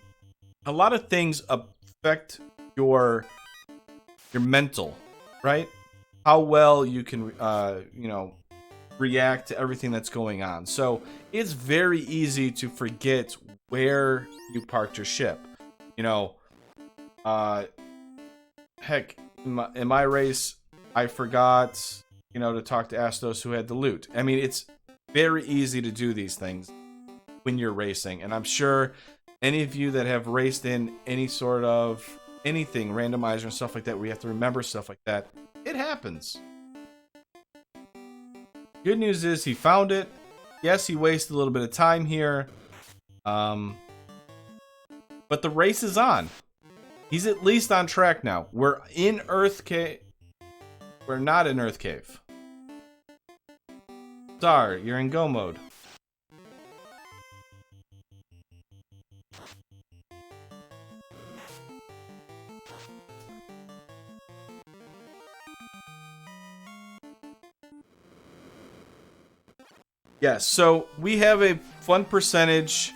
lot of things affect your mental, right? How well you can, react to everything that's going on. So it's very easy to forget where you parked your ship. Heck, in my race, I forgot, to talk to Astos who had the loot. I mean, it's very easy to do these things when you're racing. And I'm sure any of you that have raced in any sort of anything, randomizer and stuff like that, where you have to remember stuff like that, it happens. Good news is he found it. Yes, he wasted a little bit of time here. But the race is on. He's at least on track now. We're in Earth Cave. We're not in Earth Cave. Czar, you're in go mode. Yes, so we have a fun percentage.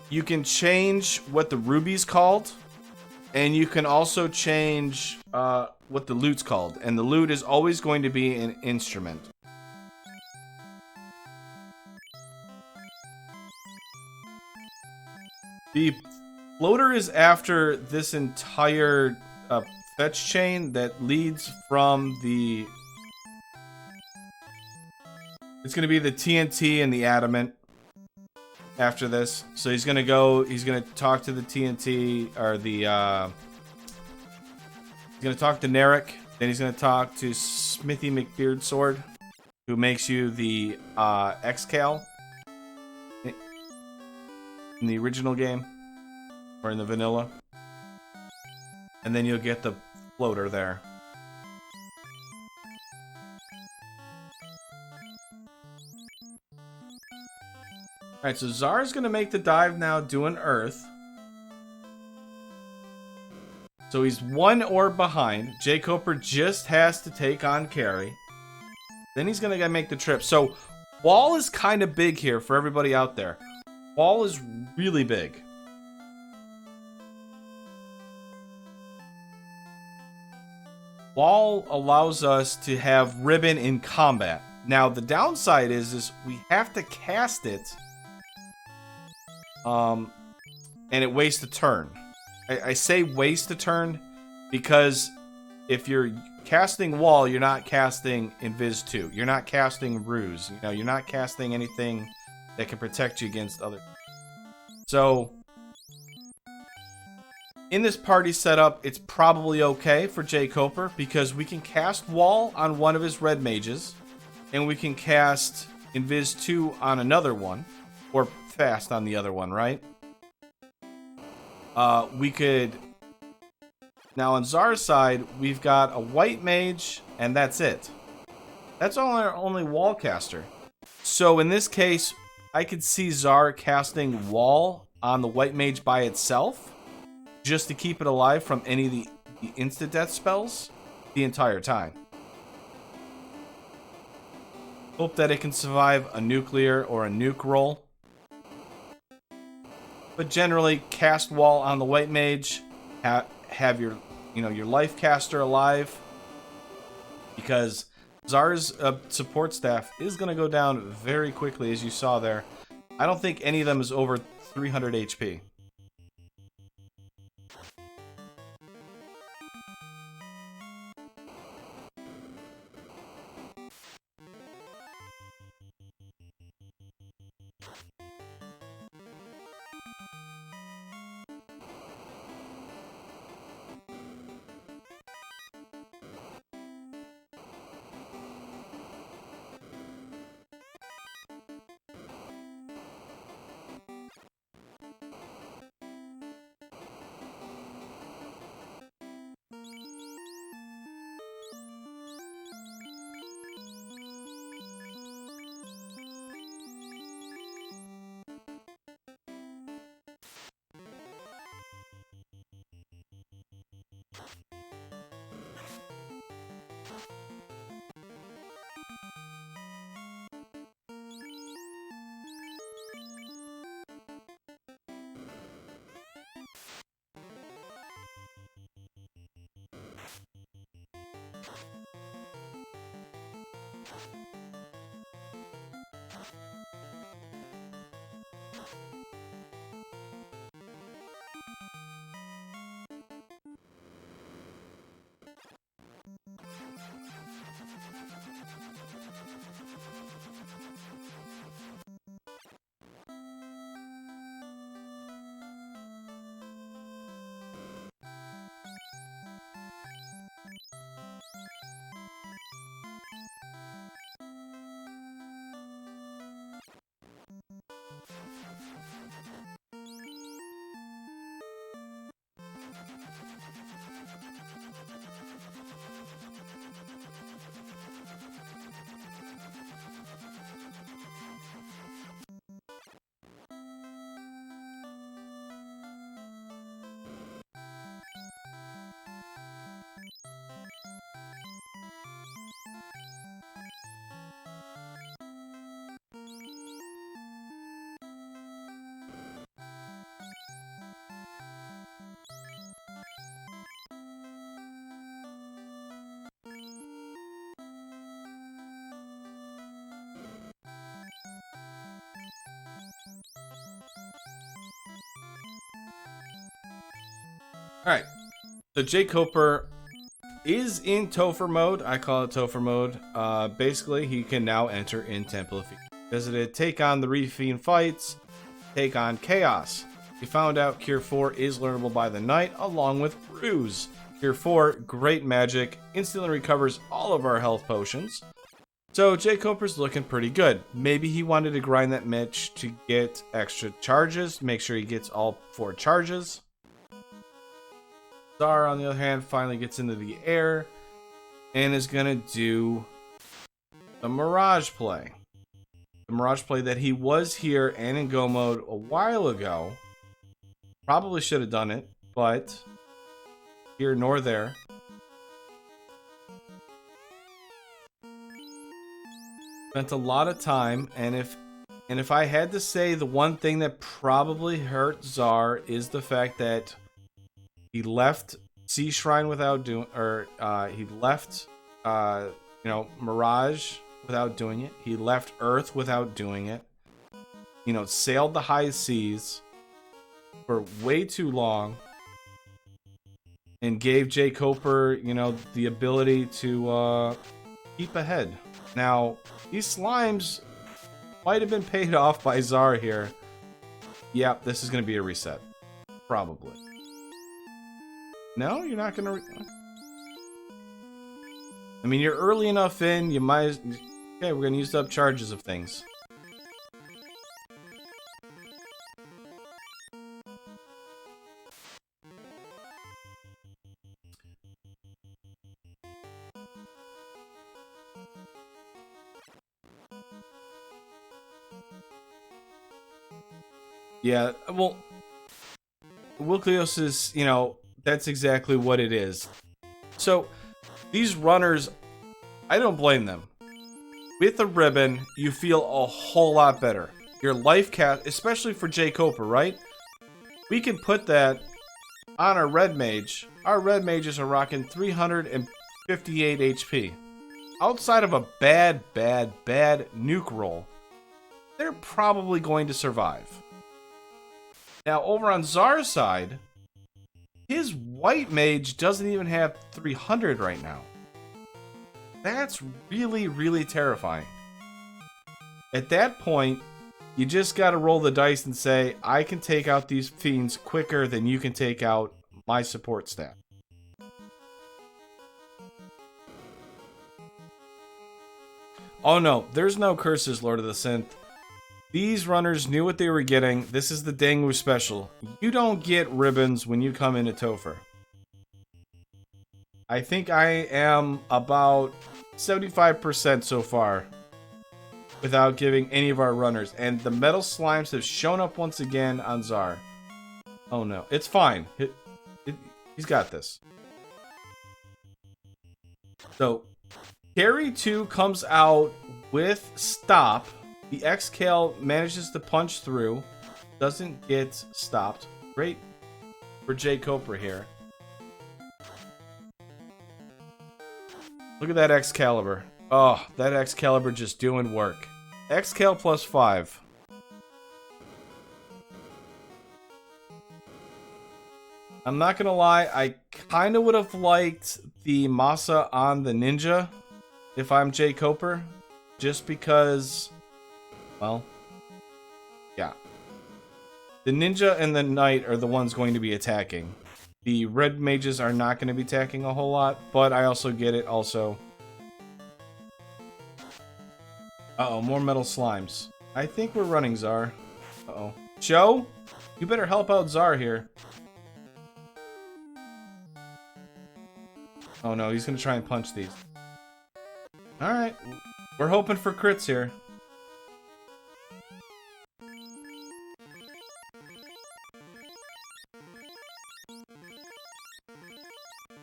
You can change what the ruby's called, and you can also change what the loot's called. And the loot is always going to be an instrument. The floater is after this entire fetch chain that leads from the... It's going to be the TNT and the adamant after this. So he's going to go, he's going to talk to the TNT, or the, he's going to talk to Narek. Then he's going to talk to Smithy McBeard Sword, who makes you the X-Cal in the original game, or in the vanilla. And then you'll get the floater there. Alright, so Czar's gonna make the dive now, doing Earth. So he's one orb behind. Jkoper just has to take on Carrie. Then he's gonna make the trip. So Wall is kind of big here for everybody out there. Wall is really big. Wall allows us to have ribbon in combat. Now the downside is we have to cast it. And it wastes a turn. I say waste a turn because if you're casting Wall, you're not casting Invis 2. You're not casting Ruse. You know, you're not casting anything that can protect you against other. So in this party setup, it's probably okay for Jkoper because we can cast Wall on one of his red mages, and we can cast Invis 2 on another one, or Fast on the other one, right? We could... Now on Czar's side, we've got a white mage, and that's it. That's our only Wall caster. So in this case, I could see Czar casting Wall on the white mage by itself, just to keep it alive from any of the insta-death spells the entire time. Hope that it can survive a nuclear or a nuke roll. But generally, cast Wall on the white mage, have your, your life caster alive, because Czar's support staff is going to go down very quickly, as you saw there. I don't think any of them is over 300 HP. Alright, so Jkoper is in Topher mode. I call it Topher mode. Basically, he can now enter in Temple of Fiend. Visited, take on the Refiend fights, take on Chaos. We found out Cure 4 is learnable by the night, along with Bruise. Cure 4, great magic, instantly recovers all of our health potions. So Jkoper's looking pretty good. Maybe he wanted to grind that Mitch to get extra charges, make sure he gets all 4 charges. Czar, on the other hand, finally gets into the air and is going to do the Mirage play. The Mirage play that he was here and in Go mode a while ago. Probably should have done it, but here nor there. Spent a lot of time, and if I had to say the one thing that probably hurt Czar is the fact that he left Sea Shrine without doing, or he left, Mirage without doing it. He left Earth without doing it. Sailed the high seas for way too long, and gave Jkoper, the ability to keep ahead. Now, these slimes might have been paid off by Czar here. Yep, this is going to be a reset. Probably. No, you're not going to... I mean, you're early enough in, you might... Okay, we're going to use up charges of things. Yeah, well, Wilklios is, that's exactly what it is. So, these runners, I don't blame them. With the ribbon, you feel a whole lot better. Your life cap, especially for Jkoper, right? We can put that on our red mage. Our red mages are rocking 358 HP. Outside of a bad nuke roll, they're probably going to survive. Now, over on Czar's side, his white mage doesn't even have 300 right now. That's really terrifying. At that point, you just gotta roll the dice and say, I can take out these fiends quicker than you can take out my support staff. Oh no, there's no curses, Lord of the Synth. These runners knew what they were getting. This is the Dangu special. You don't get ribbons when you come into Topher. I think I am about 75% so far without giving any of our runners. And the metal slimes have shown up once again on Czar. Oh no, it's fine. He's got this. So, Carry 2 comes out with Stop. The X-Kale manages to punch through. Doesn't get stopped. Great for Jkoper here. Look at that Excalibur. Oh, that Excalibur just doing work. X-Kale plus 5. I'm not gonna lie, I kind of would have liked the Masa on the Ninja if I'm Jkoper. Just because... well, yeah. The Ninja and the Knight are the ones going to be attacking. The red mages are not going to be attacking a whole lot, but I also get it also. Uh-oh, more metal slimes. I think we're running Czar. Uh-oh. Joe, you better help out Czar here. Oh no, he's going to try and punch these. Alright, we're hoping for crits here.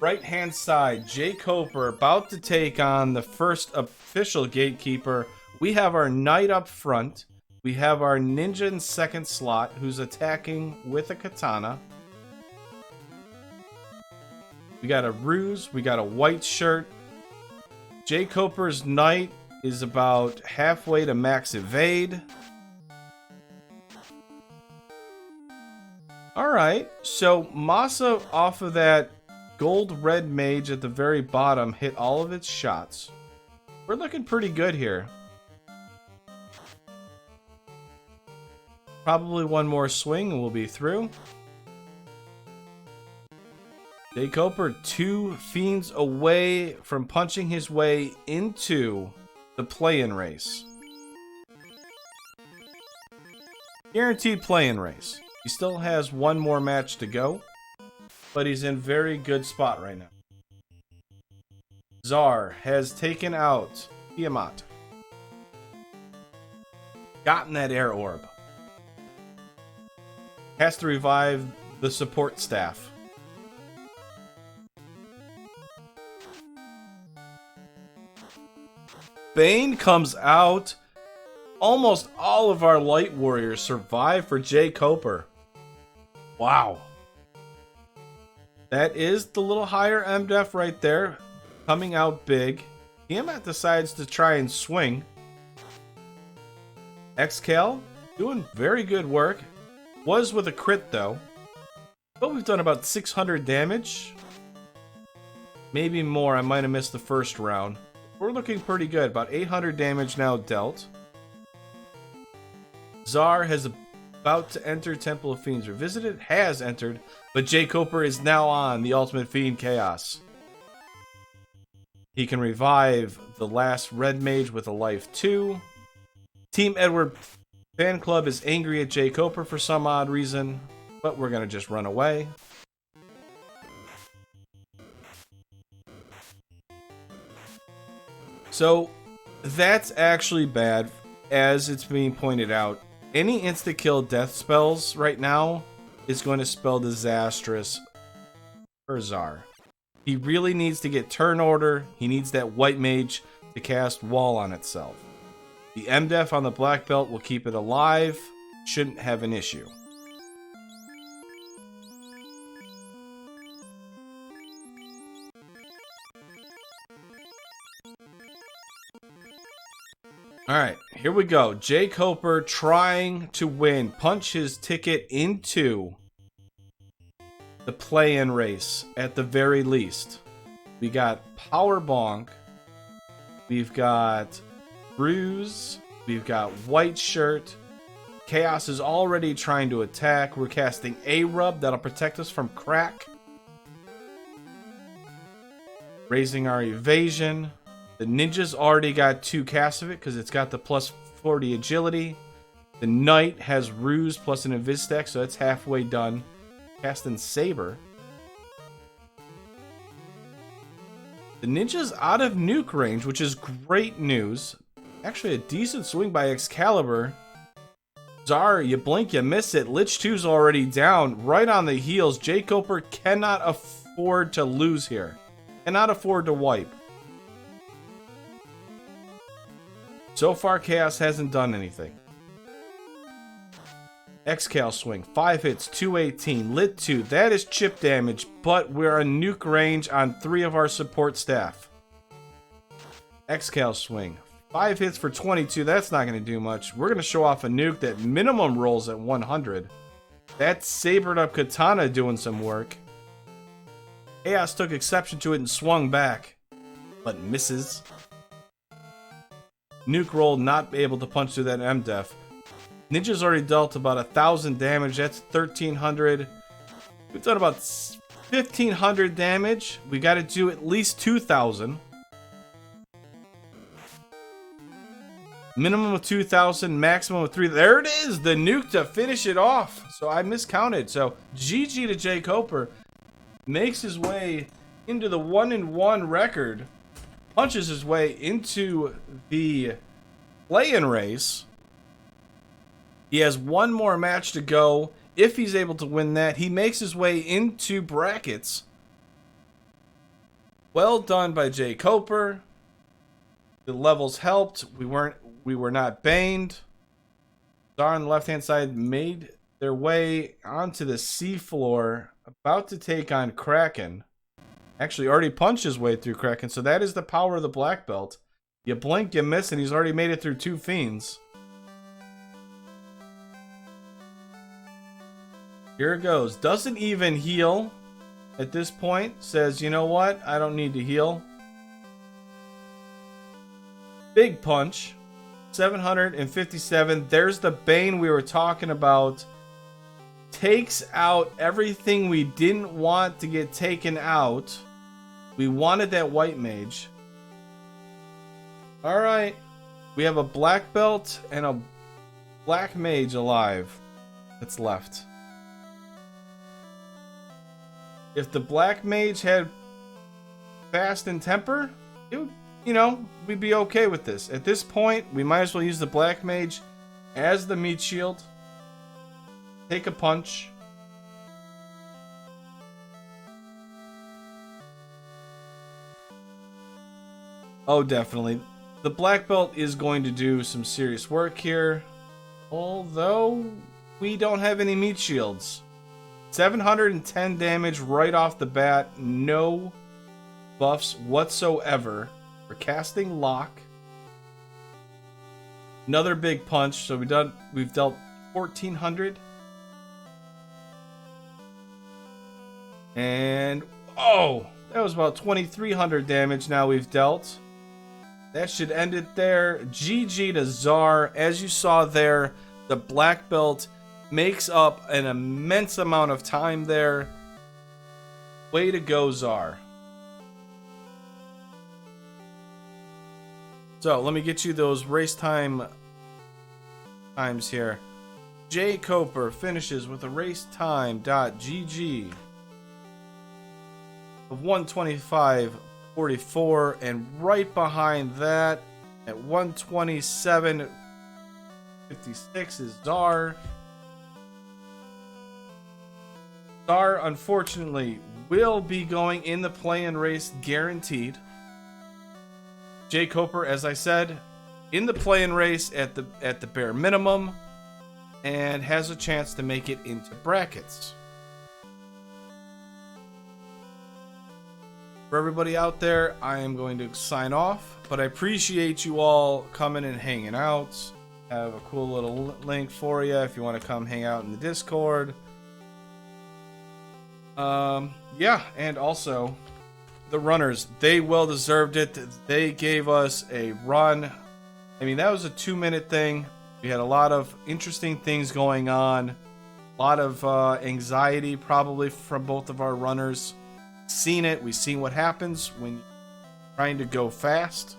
Right-hand side, Jkoper about to take on the first official gatekeeper. We have our knight up front. We have our ninja in second slot, who's attacking with a katana. We got a ruse. We got a white shirt. Jkoper's knight is about halfway to max evade. Alright, so Masa off of that gold-red mage at the very bottom hit all of its shots. We're looking pretty good here. Probably one more swing and we'll be through. Jkoper 2 fiends away from punching his way into the play-in race. Guaranteed play-in race. He still has one more match to go, but he's in very good spot right now. Czar has taken out Tiamat. Gotten that air orb. Has to revive the support staff. Bane comes out. Almost all of our light warriors survive for Jkoper. Wow. That is the little higher MDef right there. Coming out big. Tiamat decides to try and swing. Xcal doing very good work. Was with a crit though. But we've done about 600 damage. Maybe more. I might have missed the first round. We're looking pretty good. About 800 damage now dealt. Czar has about to enter Temple of Fiends Revisited. Has entered. But Jkoper is now on the Ultimate Fiend Chaos. He can revive the last red mage with a life 2. Team Edward fan club is angry at Jkoper for some odd reason. But we're going to just run away. So, that's actually bad, as it's being pointed out. Any insta-kill death spells right now is going to spell disastrous for Czar. He really needs to get turn order. He needs that white mage to cast wall on itself. The MDef on the black belt will keep it alive. Shouldn't have an issue. Alright, here we go. Jkoper trying to win. Punch his ticket into the play-in race, at the very least. We got Power Bonk. We've got Bruise. We've got White Shirt. Chaos is already trying to attack. We're casting A-Rub. That'll protect us from crack. Raising our evasion. The ninja's already got 2 casts of it because it's got the plus 40 agility. The knight has ruse plus an invis stack, so it's halfway done. Casting Saber. The ninja's out of nuke range, which is great news. Actually, a decent swing by Excalibur. Czar, you blink, you miss it. Lich 2's already down. Right on the heels. Jkoper cannot afford to lose here. Cannot afford to wipe. So far, Chaos hasn't done anything. Xcal swing, 5 hits, 218, lit 2. That is chip damage, but we're in nuke range on 3 of our support staff. Xcal swing, 5 hits for 22. That's not going to do much. We're going to show off a nuke that minimum rolls at 100. That's sabered up Katana doing some work. Chaos took exception to it and swung back, but misses. Nuke roll not able to punch through that MDef. Ninja's already dealt about 1,000 damage. That's 1,300. We've done about 1,500 damage. We got to do at least 2,000. Minimum of 2,000, maximum of 3. There it is, the nuke to finish it off. So I miscounted. So GG to Jkoper. Makes his way into the 1-1 record. Punches his way into the play-in race. He has one more match to go. If he's able to win that, he makes his way into brackets. Well done by Jkoper. The levels helped. We were not baned. Czar on the left-hand side made their way onto the seafloor, about to take on Kraken. Actually, already punched his way through Kraken, so that is the power of the black belt. You blink, you miss, and he's already made it through 2 fiends. Here it goes. Doesn't even heal at this point. Says, you know what? I don't need to heal. Big punch. 757. There's the Bane we were talking about. Takes out everything we didn't want to get taken out. We wanted that white mage. Alright. We have a black belt and a black mage alive that's left. If the black mage had fast and temper, it would, you know, we'd be okay with this. At this point, we might as well use the black mage as the meat shield. Take a punch. Oh, definitely. The black belt is going to do some serious work here. Although, we don't have any meat shields. 710 damage right off the bat. No buffs whatsoever. We're casting lock. Another big punch. So we've dealt 1400. And oh, that was about 2300 damage now we've dealt. That should end it there. GG to Czar. As you saw there, the black belt makes up an immense amount of time there. Way to go, Czar. So, let me get you those race times here. Jkoper finishes with a race time.gg of 125.44, and right behind that at 127.56 is Czar. Czar, unfortunately, will be going in the play-in race, guaranteed. Jkoper, as I said, in the play-in race at the bare minimum, and has a chance to make it into brackets. For everybody out there, I am going to sign off, but I appreciate you all coming and hanging out. I have a cool little link for you if you want to come hang out in the Discord. Yeah, and also the runners, they well deserved it. They gave us a run. I mean, that was a 2-minute thing. We had a lot of interesting things going on, a lot of anxiety probably from both of our runners. Seen it. We've seen what happens when you're trying to go fast.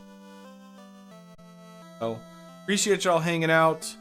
So appreciate y'all hanging out.